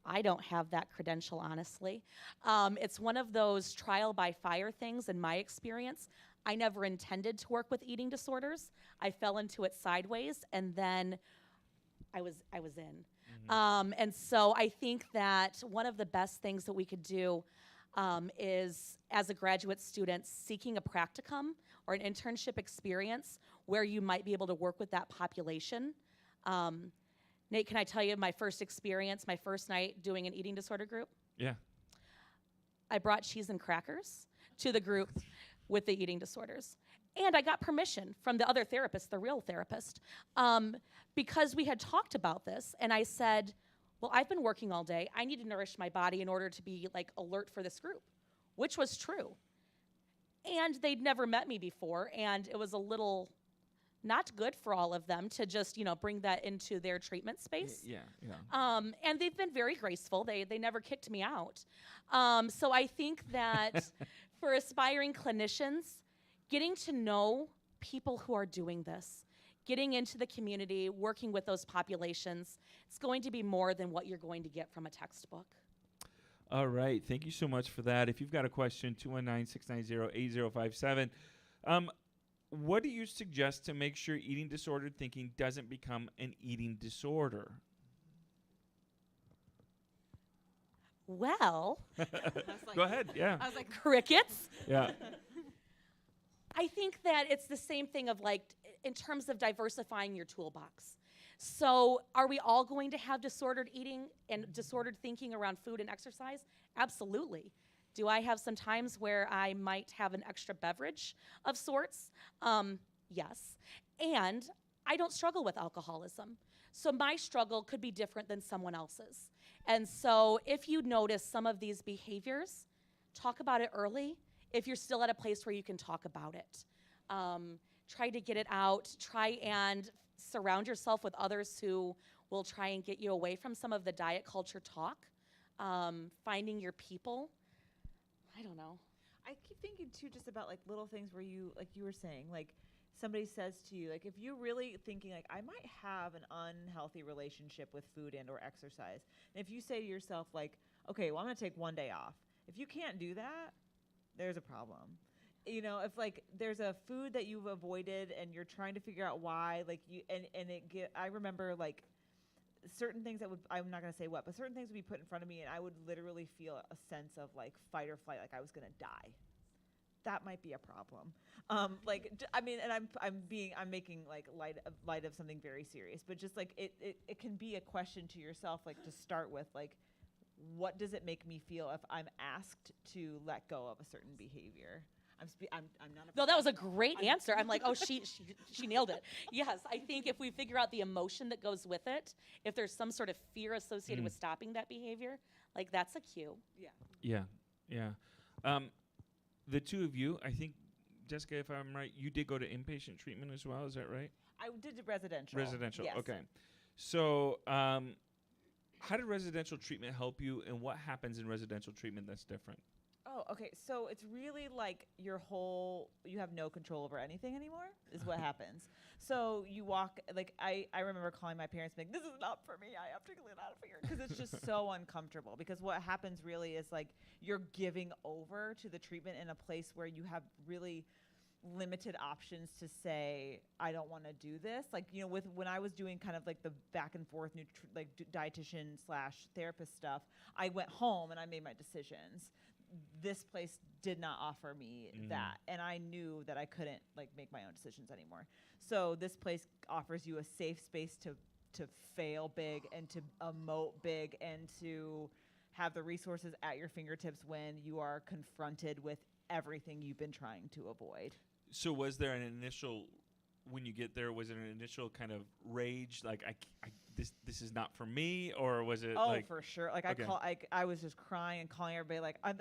I don't have that credential, honestly. It's one of those trial by fire things in my experience. I never intended to work with eating disorders. I fell into it sideways, and then I was in. And so I think that one of the best things that we could do is, as a graduate student, seeking a practicum or an internship experience where you might be able to work with that population. Nate, can I tell you my first experience, my first night doing an eating disorder group? Yeah. I brought cheese and crackers to the group with the eating disorders. And I got permission from the other therapist, the real therapist, because we had talked about this. And I said, well, I've been working all day. I need to nourish my body in order to be like alert for this group, which was true. And they'd never met me before. And it was a little not good for all of them to just, bring that into their treatment space. Yeah. And they've been very graceful. They never kicked me out. So I think that for aspiring clinicians, getting to know people who are doing this, getting into the community, working with those populations, it's going to be more than what you're going to get from a textbook. All right. Thank you so much for that. If you've got a question, 219-690-8057. What do you suggest to make sure eating disordered thinking doesn't become an eating disorder? Well, Go ahead. Yeah. I was like, crickets. Yeah. I think that it's the same thing of like, in terms of diversifying your toolbox. So are we all going to have disordered eating and disordered thinking around food and exercise? Absolutely. Do I have some times where I might have an extra beverage of sorts? Yes. And I don't struggle with alcoholism. So my struggle could be different than someone else's. And so if you notice some of these behaviors, talk about it early. If you're still at a place where you can talk about it, try to get it out. Try and surround yourself with others who will try and get you away from some of the diet culture talk. Finding your people. I don't know. I keep thinking too, just about like little things where you, like you were saying, like somebody says to you, like if you're really thinking like I might have an unhealthy relationship with food and or exercise, and if you say to yourself like, okay, well I'm gonna take one day off. If you can't do that, there's a problem. If like there's a food that you've avoided and you're trying to figure out why, like I remember like certain things I'm not going to say what, but certain things would be put in front of me and I would literally feel a sense of like fight or flight, like I was going to die. That might be a problem. And I'm making like light of something very serious, but just like it can be a question to yourself, like to start with, like, what does it make me feel if I'm asked to let go of a certain behavior? I'm not a No, that was a great answer. I'm like, oh, she nailed it. Yes, I think if we figure out the emotion that goes with it, if there's some sort of fear associated with stopping that behavior, like that's a cue. Yeah. The two of you, I think, Jessica, if I'm right, you did go to inpatient treatment as well. Is that right? I did residential. Residential. Yes. Okay. So, how did residential treatment help you, and what happens in residential treatment that's different? Oh, okay. So it's really like you have no control over anything anymore is what happens. So you walk, like I remember calling my parents being, this is not for me. I have to get out of here. Because it's just so uncomfortable. Because what happens really is like you're giving over to the treatment in a place where you have really limited options to say, I don't want to do this. Like, you know, when I was doing kind of like the back and forth dietitian / therapist stuff, I went home and I made my decisions. This place did not offer me that, and I knew that I couldn't like make my own decisions anymore. So this place offers you a safe space to fail big and to emote big and to have the resources at your fingertips when you are confronted with everything you've been trying to avoid. So was there an initial, when you get there, was it an initial kind of rage, like this is not for me, or was it? Oh, like, for sure. Like okay. I was just crying and calling everybody like I'm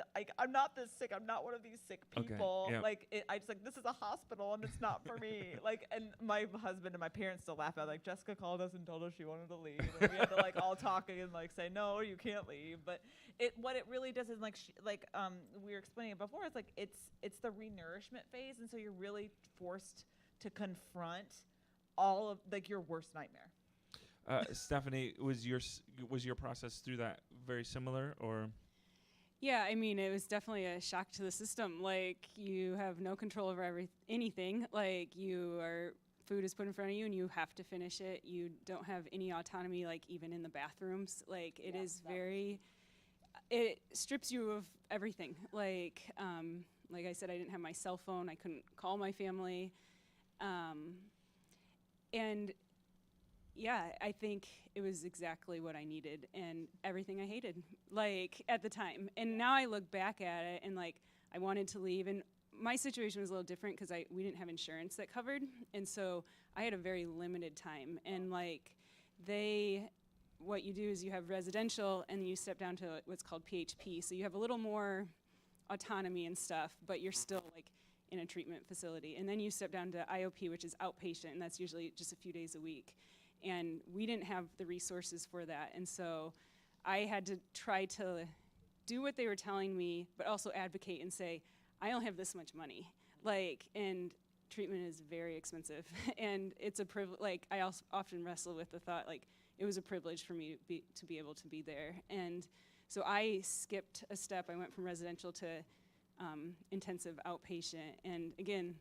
not this sick. I'm not one of these sick people. yeah. Like I just like this is a hospital and it's not for me. Like, and my husband and my parents still laugh at like Jessica called us and told us she wanted to leave. And we had to like all talk and like say no, you can't leave. But what it really does is like we were explaining it before. It's like it's the renourishment phase, and so you're really forced to confront all of like your worst nightmare. Stephanie, was your process through that very similar, or? Yeah, I mean, it was definitely a shock to the system. Like, you have no control over anything. Like, food is put in front of you and you have to finish it. You don't have any autonomy, like, even in the bathrooms. Like, it strips you of everything. Like I said, I didn't have my cell phone. I couldn't call my family. And yeah, I think it was exactly what I needed and everything I hated, like, at the time. And now I look back at it and, like, I wanted to leave. And my situation was a little different because we didn't have insurance that covered. And so I had a very limited time. And, like, what you do is you have residential and you step down to what's called PHP. So you have a little more autonomy and stuff, but you're still, like, in a treatment facility. And then you step down to IOP, which is outpatient, and that's usually just a few days a week. And we didn't have the resources for that. And so I had to try to do what they were telling me, but also advocate and say, I don't have this much money. Like, and treatment is very expensive. And it's a privilege. Like, I also often wrestle with the thought, like, it was a privilege for me to be able to be there. And so I skipped a step. I went from residential to intensive outpatient. And again,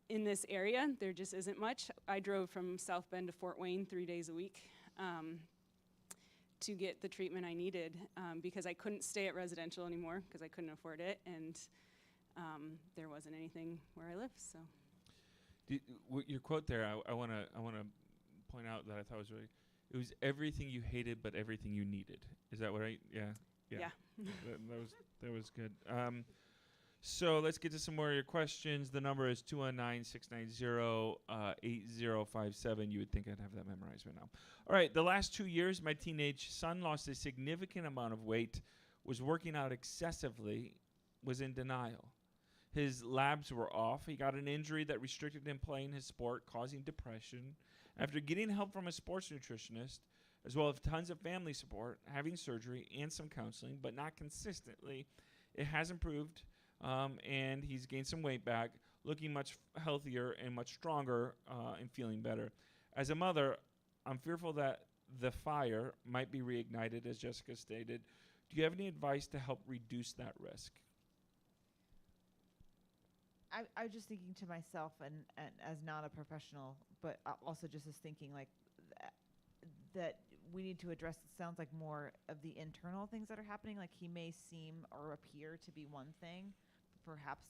in this area, there just isn't much. I drove from South Bend to Fort Wayne 3 days a week to get the treatment I needed because I couldn't stay at residential anymore because I couldn't afford it, and there wasn't anything where I live. So, Your quote there, I want to point out that I thought was really. It was everything you hated, but everything you needed. Is that what Yeah. that was good. So let's get to some more of your questions. The number is 219-690-8057. You would think I'd have that memorized by now. All right, the last 2 years, my teenage son lost a significant amount of weight, was working out excessively, was in denial. His labs were off. He got an injury that restricted him playing his sport, causing depression. After getting help from a sports nutritionist, as well as tons of family support, having surgery, and some counseling, but not consistently, it has improved. And he's gained some weight back, looking much healthier and much stronger and feeling better. As a mother, I'm fearful that the fire might be reignited, as Jessica stated. Do you have any advice to help reduce that risk? I was just thinking to myself, and as not a professional, but also just as thinking like that we need to address, it sounds like more of the internal things that are happening. Like he may seem or appear to be one thing, perhaps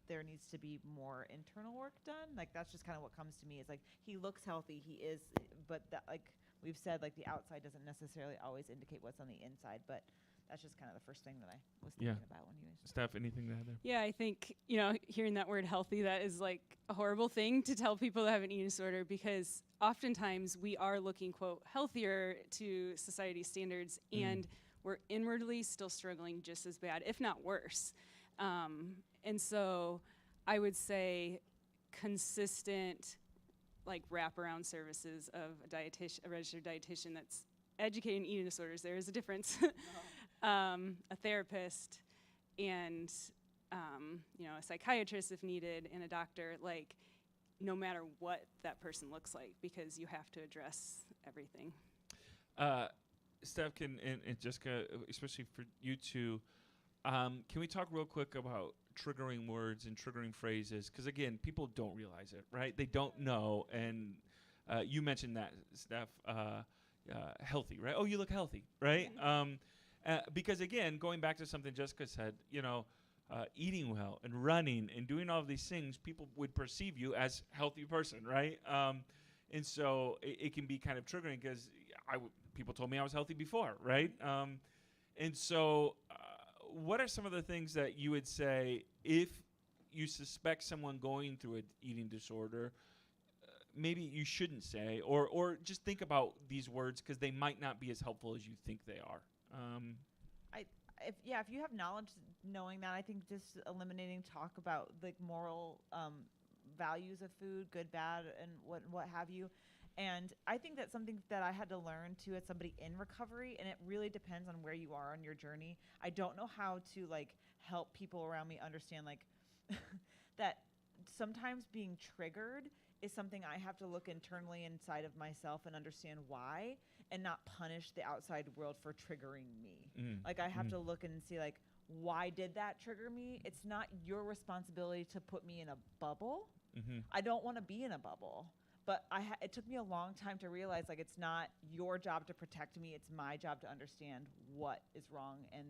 there needs to be more internal work done. Like that's just kind of what comes to me is like he looks healthy, he is, but that, like we've said, like the outside doesn't necessarily always indicate what's on the inside. But that's just kind of the first thing that I was Yeah. thinking about when you guys. Steph, anything to add there? Yeah, I think, hearing that word healthy, that is like a horrible thing to tell people that have an eating disorder, because oftentimes we are looking, quote, healthier to society standards, and we're inwardly still struggling just as bad, if not worse. And so I would say consistent, like, wraparound services of a registered dietitian that's educating eating disorders. There is a difference. A therapist, and a psychiatrist if needed, and a doctor, like, no matter what that person looks like, because you have to address everything. Steph, and Jessica, especially for you two, can we talk real quick about triggering words and triggering phrases? Because, again, people don't realize it, right? They don't know. And you mentioned that, Steph, healthy, right? Oh, you look healthy, right? Because, again, going back to something Jessica said, eating well and running and doing all of these things, people would perceive you as a healthy person, right? And so it can be kind of triggering, because people told me I was healthy before, right? And so what are some of the things that you would say if you suspect someone going through an eating disorder, maybe you shouldn't say, or just think about these words, because they might not be as helpful as you think they are? If you have knowledge, knowing that, I think just eliminating talk about like moral values of food, good, bad, and what have you. And I think that's something that I had to learn too as somebody in recovery, and it really depends on where you are on your journey. I don't know how to like help people around me understand like that sometimes being triggered is something I have to look internally inside of myself and understand why, and not punish the outside world for triggering me. Like I have to look and see like, why did that trigger me? It's not your responsibility to put me in a bubble. I don't want to be in a bubble. But it took me a long time to realize, like, it's not your job to protect me. It's my job to understand what is wrong and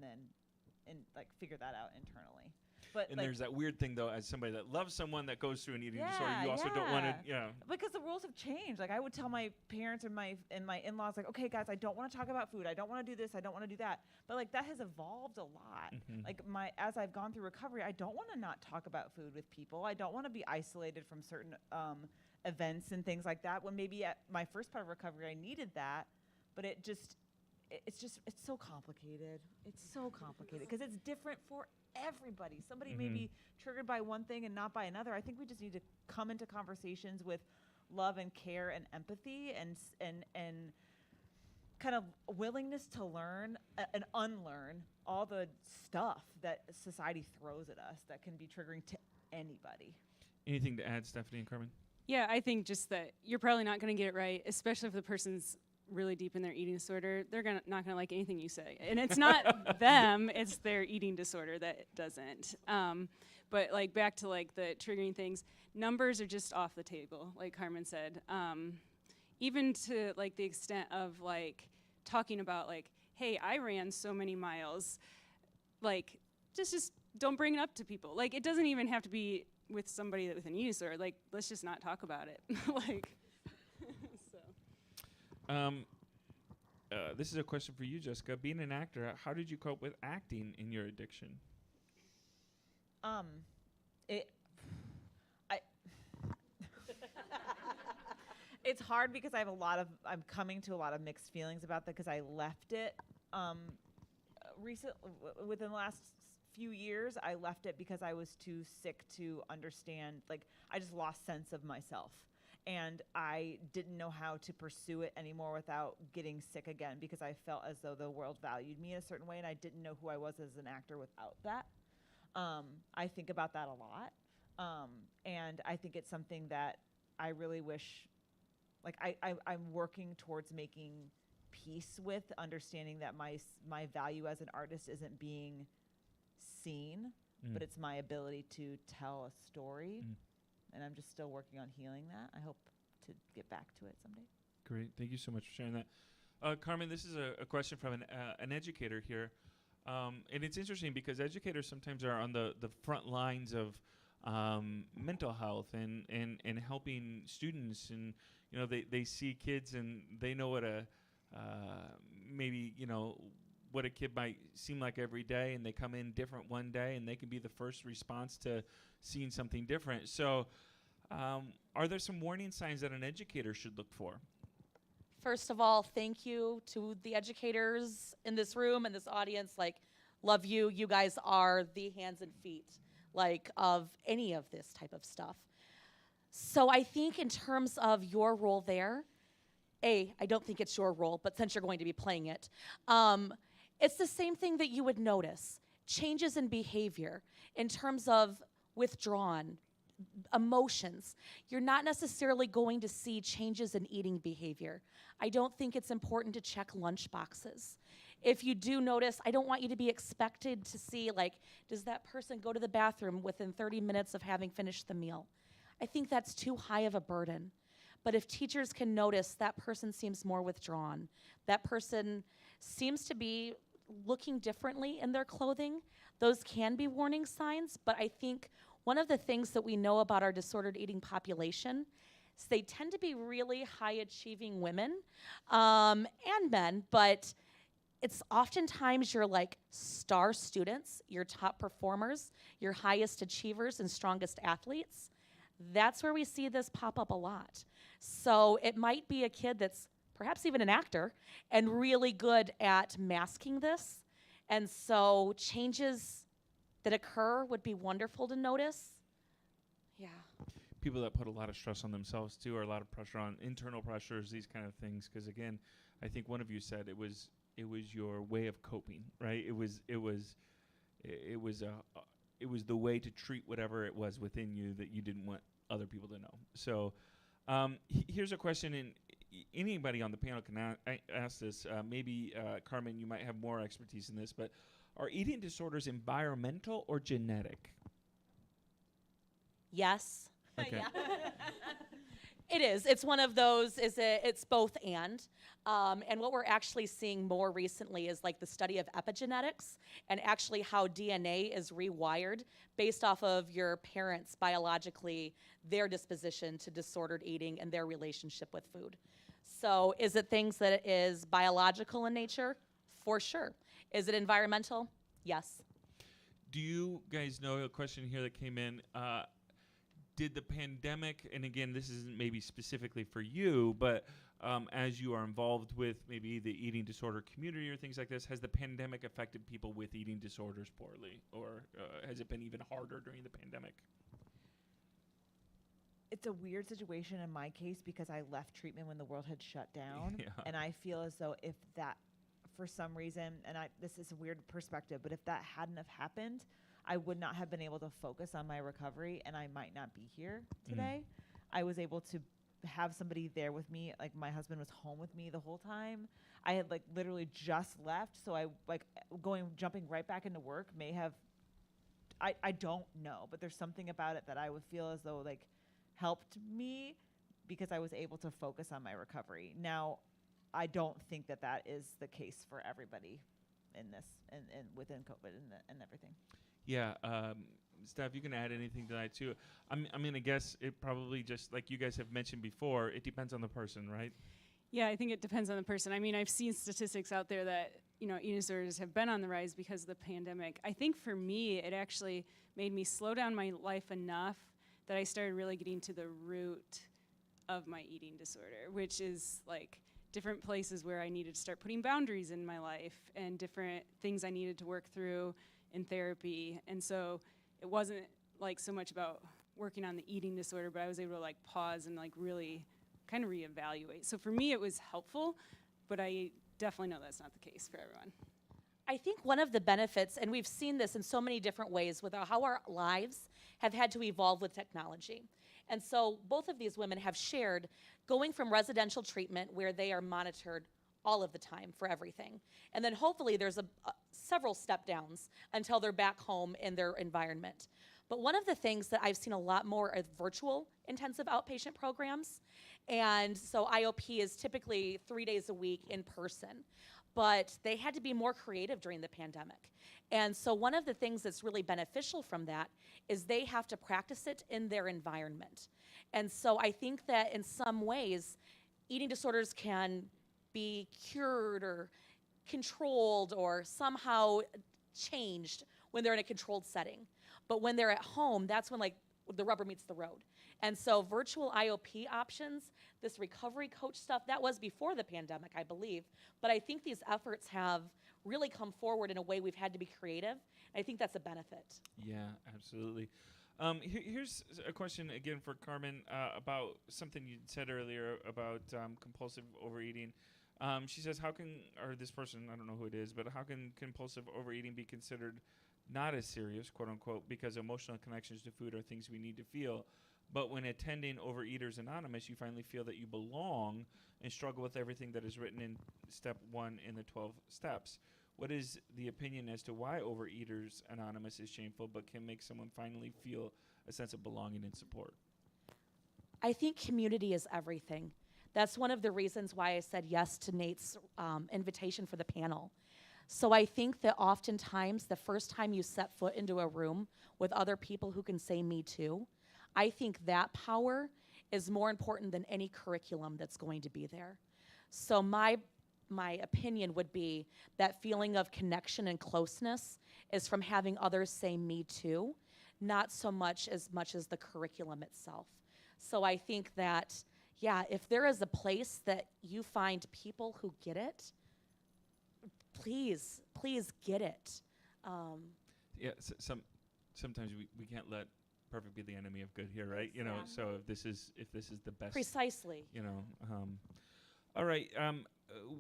like figure that out internally. But And like, there's that weird thing, though, as somebody that loves someone that goes through an eating disorder, you also don't want to, Because the rules have changed. Like I would tell my parents and my in-laws, like, okay, guys, I don't want to talk about food. I don't want to do this. I don't want to do that. But like that has evolved a lot. Like as I've gone through recovery, I don't want to not talk about food with people. I don't want to be isolated from certain events and things like that, when maybe at my first part of recovery I needed that, but it's so complicated. It's so complicated because it's different for everybody. Somebody may be triggered by one thing and not by another. I think we just need to come into conversations with love and care and empathy and kind of willingness to learn and unlearn all the stuff that society throws at us that can be triggering to anybody. Anything to add, Stephanie and Carmen? Yeah, I think just that you're probably not going to get it right, especially if the person's really deep in their eating disorder. They're not going to like anything you say. And it's not them, it's their eating disorder that doesn't. But like back to like the triggering things, numbers are just off the table, like Carmen said. Even to like the extent of like talking about like, hey, I ran so many miles. Like just don't bring it up to people. Like it doesn't even have to be with somebody with an eating disorder. Like let's just not talk about it. Like so. This is a question for you, Jessica. Being an actor, how did you cope with acting in your addiction? It's hard because I'm coming to a lot of mixed feelings about that, because I left it within the last few years. I left it because I was too sick to understand. Like I just lost sense of myself. And I didn't know how to pursue it anymore without getting sick again, because I felt as though the world valued me in a certain way, and I didn't know who I was as an actor without that. I think about that a lot. And I think it's something that I really wish, like I'm working towards making peace with, understanding that my value as an artist isn't being seen, but it's my ability to tell a story. And I'm just still working on healing that. I hope to get back to it someday. Great. Thank you so much for sharing that. Carmen, this is a question from an educator here. And it's interesting because educators sometimes are on the front lines of mental health and helping students. And, they see kids and they know what maybe, what a kid might seem like every day, and they come in different one day, and they can be the first response to seeing something different. So are there some warning signs that an educator should look for? First of all, thank you to the educators in this room and this audience. Like, love you. You guys are the hands and feet, like, of any of this type of stuff. So I think in terms of your role there, I don't think it's your role, but since you're going to be playing it, it's the same thing that you would notice. Changes in behavior in terms of withdrawn, emotions. You're not necessarily going to see changes in eating behavior. I don't think it's important to check lunch boxes. If you do notice, I don't want you to be expected to see, like, does that person go to the bathroom within 30 minutes of having finished the meal? I think that's too high of a burden. But if teachers can notice that person seems more withdrawn, that person seems to be looking differently in their clothing, those can be warning signs. But I think one of the things that we know about our disordered eating population is they tend to be really high-achieving women and men, but it's oftentimes your like star students, your top performers, your highest achievers and strongest athletes. That's where we see this pop up a lot. So it might be a kid that's perhaps even an actor and really good at masking this. And so changes that occur would be wonderful to notice. Yeah. People that put a lot of stress on themselves too, or a lot of pressure on internal pressures, these kind of things. Because again, I think one of you said it was your way of coping, right? It was the way to treat whatever it was within you that you didn't want other people to know. So here's a question, and anybody on the panel can ask this. Maybe Carmen, you might have more expertise in this, but are eating disorders environmental or genetic? Yes. Okay. It is. It's one of those, it's both and. And what we're actually seeing more recently is like the study of epigenetics and actually how DNA is rewired based off of your parents biologically, their disposition to disordered eating and their relationship with food. So is it things that is biological in nature? For sure. Is it environmental? Yes. Do you guys know a question here that came in? Did the pandemic, and again, this isn't maybe specifically for you, but as you are involved with maybe the eating disorder community or things like this, has the pandemic affected people with eating disorders poorly, or has it been even harder during the pandemic? It's a weird situation in my case because I left treatment when the world had shut down. Yeah. And I feel as though if that, for some reason, and this is a weird perspective, but if that hadn't have happened, I would not have been able to focus on my recovery, and I might not be here today. I was able to have somebody there with me. Like, my husband was home with me the whole time. I had like literally just left, so I like jumping right back into work may have, I don't know, but there's something about it that I would feel as though like helped me because I was able to focus on my recovery. Now, I don't think that that is the case for everybody in this and within COVID and everything. Yeah, Steph, you can add anything to that too. I mean, I guess it probably just, like you guys have mentioned before, it depends on the person, right? Yeah, I think it depends on the person. I mean, I've seen statistics out there that, eating disorders have been on the rise because of the pandemic. I think for me, it actually made me slow down my life enough that I started really getting to the root of my eating disorder, which is like different places where I needed to start putting boundaries in my life and different things I needed to work through in therapy. And so it wasn't like so much about working on the eating disorder, but I was able to like pause and like really kind of reevaluate. So for me, it was helpful, but I definitely know that's not the case for everyone. I think one of the benefits, and we've seen this in so many different ways with how our lives have had to evolve with technology. And so both of these women have shared going from residential treatment where they are monitored all of the time for everything. And then hopefully there's several step downs until they're back home in their environment. But one of the things that I've seen a lot more are virtual intensive outpatient programs. And so IOP is typically 3 days a week in person. But they had to be more creative during the pandemic. And so one of the things that's really beneficial from that is they have to practice it in their environment. And so I think that in some ways, eating disorders can be cured or controlled or somehow changed when they're in a controlled setting. But when they're at home, that's when like the rubber meets the road. And so virtual IOP options, this recovery coach stuff, that was before the pandemic, I believe. But I think these efforts have really come forward in a way we've had to be creative. I think that's a benefit. Yeah, absolutely. Here's a question again for Carmen about something you said earlier about compulsive overeating. She says, this person, I don't know who it is, but how can compulsive overeating be considered not as serious, quote unquote, because emotional connections to food are things we need to feel. But when attending Overeaters Anonymous, you finally feel that you belong and struggle with everything that is written in step 1 in the 12 steps. What is the opinion as to why Overeaters Anonymous is shameful but can make someone finally feel a sense of belonging and support? I think community is everything. That's one of the reasons why I said yes to Nate's invitation for the panel. So I think that oftentimes the first time you set foot into a room with other people who can say me too, I think that power is more important than any curriculum that's going to be there. So my opinion would be that feeling of connection and closeness is from having others say me too, not so much as the curriculum itself. So I think that, yeah, if there is a place that you find people who get it, please get it. Yeah, sometimes we can't let perfect be the enemy of good here, right? You know, so if this is the best, precisely. You know. All right.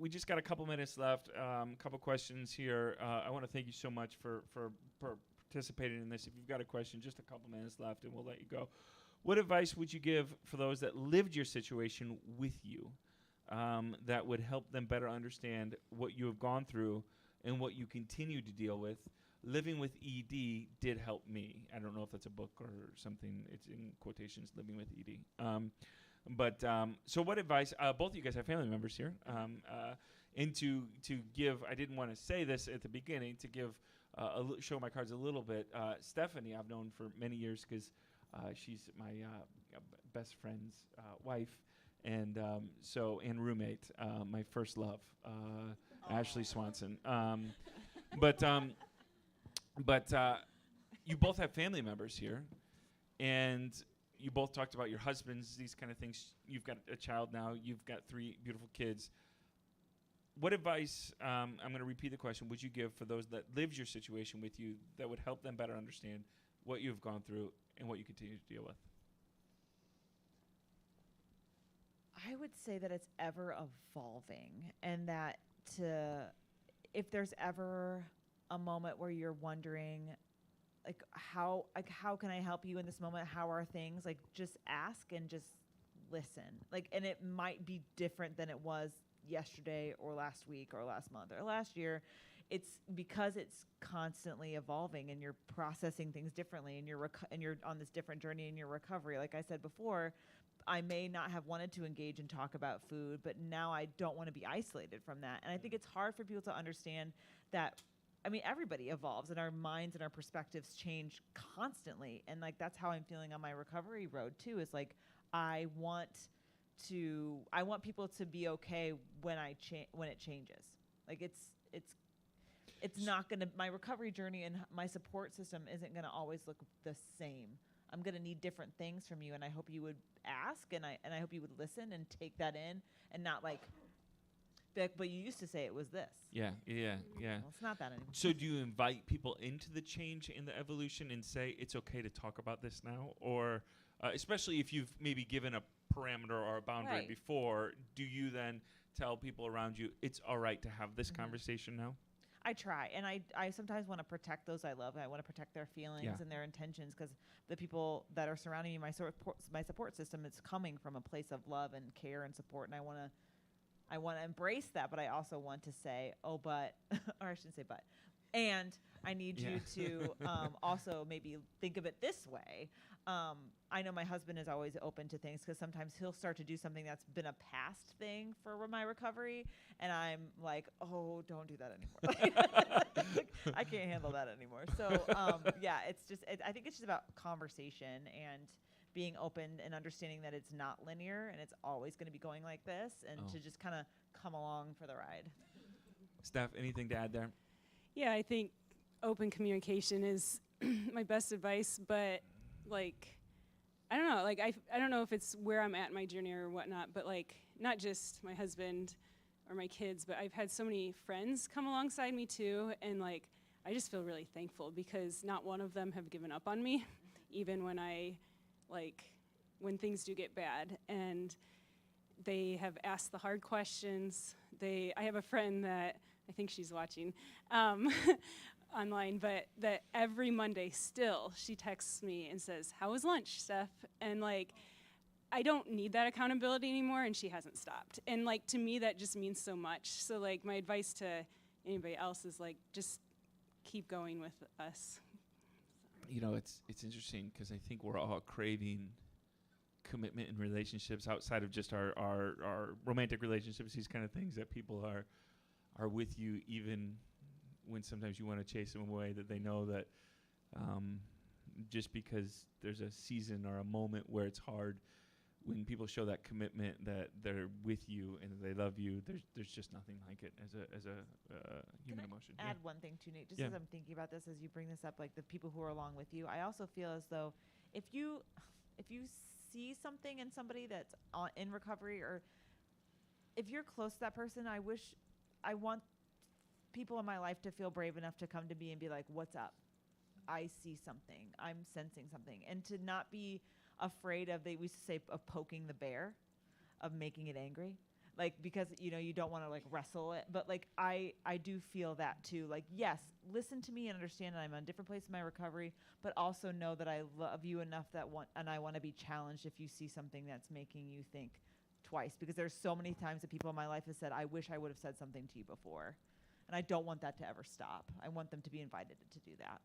We just got a couple minutes left. Couple questions here. I want to thank you so much for participating in this. If you've got a question, just a couple minutes left, and we'll let you go. What advice would you give for those that lived your situation with you, that would help them better understand what you have gone through and what you continue to deal with? Living with ED did help me. I don't know if that's a book or something. It's in quotations, Living with ED. So what advice, both of you guys have family members here, and to give, I didn't want to say this at the beginning, to give, show my cards a little bit. Stephanie, I've known for many years because she's my best friend's wife, and roommate, my first love, Ashley Swanson. But you both have family members here, and you both talked about your husbands, these kind of things. You've got a child now. You've got 3 beautiful kids. What advice, I'm going to repeat the question, would you give for those that lived your situation with you that would help them better understand what you've gone through and what you continue to deal with? I would say that it's ever evolving, and that if there's ever a moment where you're wondering, how can I help you in this moment? How are things? Just ask and just listen. And it might be different than it was yesterday or last week or last month or last year. It's because it's constantly evolving, and you're processing things differently, and you're on this different journey in your recovery. Like I said before, I may not have wanted to engage and talk about food, but now I don't want to be isolated from that. And I think it's hard for people to understand that. I mean, everybody evolves, and our minds and our perspectives change constantly. And that's how I'm feeling on my recovery road too. Is I want people to be okay when it changes. It's not gonna, my recovery journey and my support system isn't gonna always look the same. I'm gonna need different things from you, and I hope you would ask, and I hope you would listen and take that in, and not but you used to say it was this. Yeah. Well, it's not that anymore. So do you invite people into the change and the evolution and say it's okay to talk about this now? Or especially if you've maybe given a parameter or a boundary Right. before, do you then tell people around you it's all right to have this conversation now? I try, and I sometimes want to protect those I love. I want to protect their feelings Yeah. and their intentions, because the people that are surrounding me, my support system, is coming from a place of love and care and support, and I want to embrace that, but I also want to say, or I shouldn't say but, and I need you to also maybe think of it this way. I know my husband is always open to things, because sometimes he'll start to do something that's been a past thing for my recovery, and I'm like, oh, don't do that anymore. I can't handle that anymore. So I think it's just about conversation and being open and understanding that it's not linear and it's always going to be going like this, and to just kind of come along for the ride. Steph, anything to add there? Yeah, I think open communication is my best advice, but like, I don't know, like I don't know if it's where I'm at in my journey or whatnot, but like not just my husband or my kids, but I've had so many friends come alongside me too, and like I just feel really thankful because not one of them have given up on me, even when when things do get bad, and they have asked the hard questions. I have a friend that I think she's watching online, but that every Monday still she texts me and says, "How was lunch, Steph?" And like, I don't need that accountability anymore, and she hasn't stopped. And like, to me, that just means so much. So like, my advice to anybody else is like, just keep going with us. You know, it's interesting because I think we're all craving commitment in relationships outside of just our romantic relationships, these kind of things, that people are with you even when sometimes you want to chase them away, that they know that just because there's a season or a moment where it's hard, when people show that commitment that they're with you and they love you, there's just nothing like it as a human emotion. Add one thing too, Nate, just Yeah. as I'm thinking about this, as you bring this up, like the people who are along with you, I also feel as though if you see something in somebody that's in recovery, or if you're close to that person, I want people in my life to feel brave enough to come to me and be like, "What's up? I see something. I'm sensing something," and to not be afraid of, we used to say, of poking the bear, of making it angry, like, because you don't want to like wrestle it, but like I do feel that too, like, yes, listen to me and understand that I'm in a different place in my recovery, but also know that I love you enough and I want to be challenged if you see something that's making you think twice, because there's so many times that people in my life have said, "I wish I would have said something to you before," and I don't want that to ever stop. I want them to be invited to do that.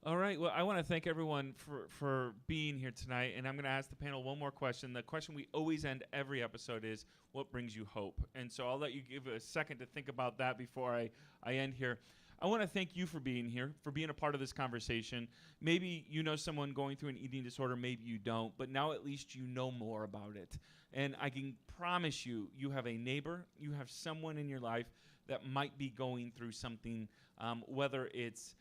All right. Well, I want to thank everyone for being here tonight. And I'm going to ask the panel one more question. The question we always end every episode is, what brings you hope? And so I'll let you give a second to think about that before I end here. I want to thank you for being here, for being a part of this conversation. Maybe you know someone going through an eating disorder, maybe you don't, but now at least you know more about it. And I can promise you, you have a neighbor, you have someone in your life that might be going through something, whether it's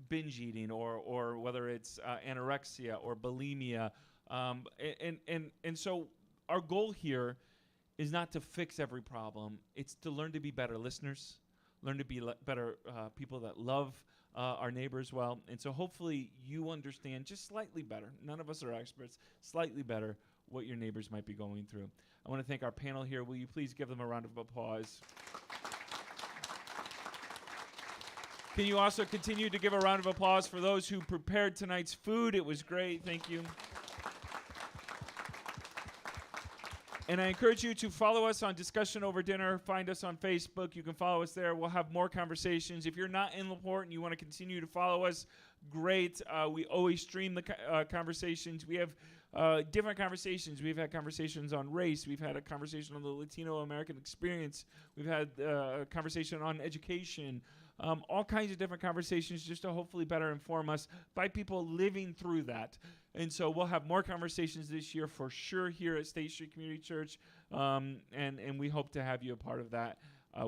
binge eating, or whether it's anorexia or bulimia, and so our goal here is not to fix every problem. It's to learn to be better listeners, learn to be better people that love our neighbors well, and so hopefully you understand just slightly better. None of us are experts. Slightly better what your neighbors might be going through. I want to thank our panel here. Will you please give them a round of applause? Can you also continue to give a round of applause for those who prepared tonight's food? It was great. Thank you. And I encourage you to follow us on Discussion Over Dinner. Find us on Facebook. You can follow us there. We'll have more conversations. If you're not in LaPorte and you want to continue to follow us, great. We always stream the conversations. We have different conversations. We've had conversations on race. We've had a conversation on the Latino American experience. We've had a conversation on education. All kinds of different conversations just to hopefully better inform us by people living through that. And so we'll have more conversations this year for sure here at State Street Community Church, and we hope to have you a part of that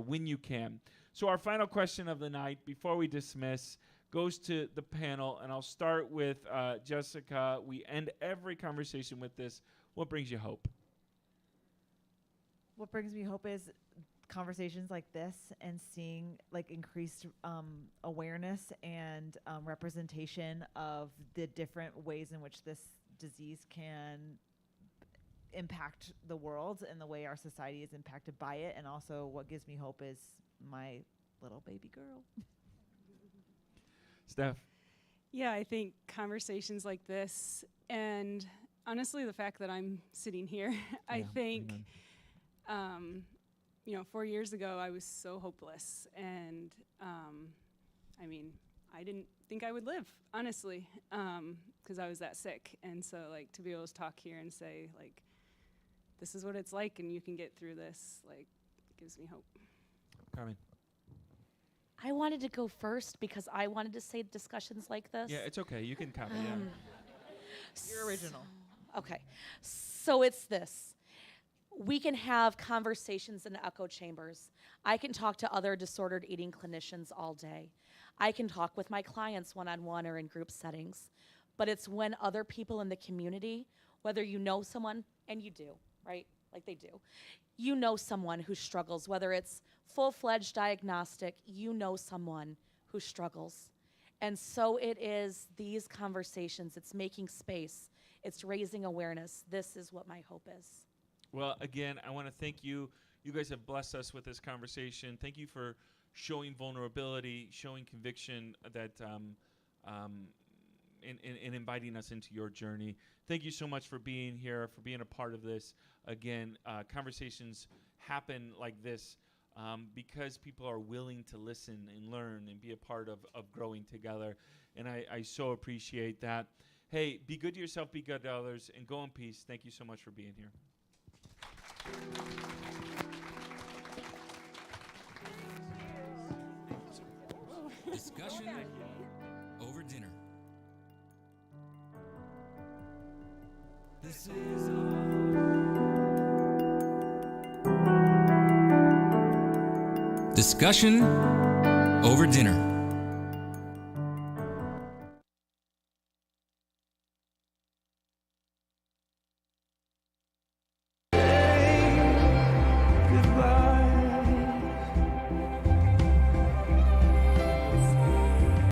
when you can. So our final question of the night before we dismiss goes to the panel, and I'll start with Jessica. We end every conversation with this. What brings you hope? What brings me hope is conversations like this and seeing like increased awareness and representation of the different ways in which this disease can impact the world and the way our society is impacted by it. And also what gives me hope is my little baby girl. Steph? Yeah, I think conversations like this, and honestly, the fact that I'm sitting here, I think, 4 years ago, I was so hopeless. And, I didn't think I would live, honestly, because I was that sick. And so, to be able to talk here and say, this is what it's like, and you can get through this, gives me hope. Carmen? I wanted to go first because I wanted to say discussions like this. Yeah, it's okay. You can copy. You're original. Okay. So it's this. We can have conversations in echo chambers. I can talk to other disordered eating clinicians all day. I can talk with my clients one-on-one or in group settings. But it's when other people in the community, whether you know someone, and you do, right? Like they do. You know someone who struggles, whether it's full-fledged diagnostic, you know someone who struggles. And so it is these conversations, it's making space, it's raising awareness. This is what my hope is. Well, again, I want to thank you. You guys have blessed us with this conversation. Thank you for showing vulnerability, showing conviction, that and inviting us into your journey. Thank you so much for being here, for being a part of this. Again, conversations happen like this because people are willing to listen and learn and be a part of growing together. And I so appreciate that. Hey, be good to yourself, be good to others, and go in peace. Thank you so much for being here. Discussion over dinner. This is Discussion over dinner.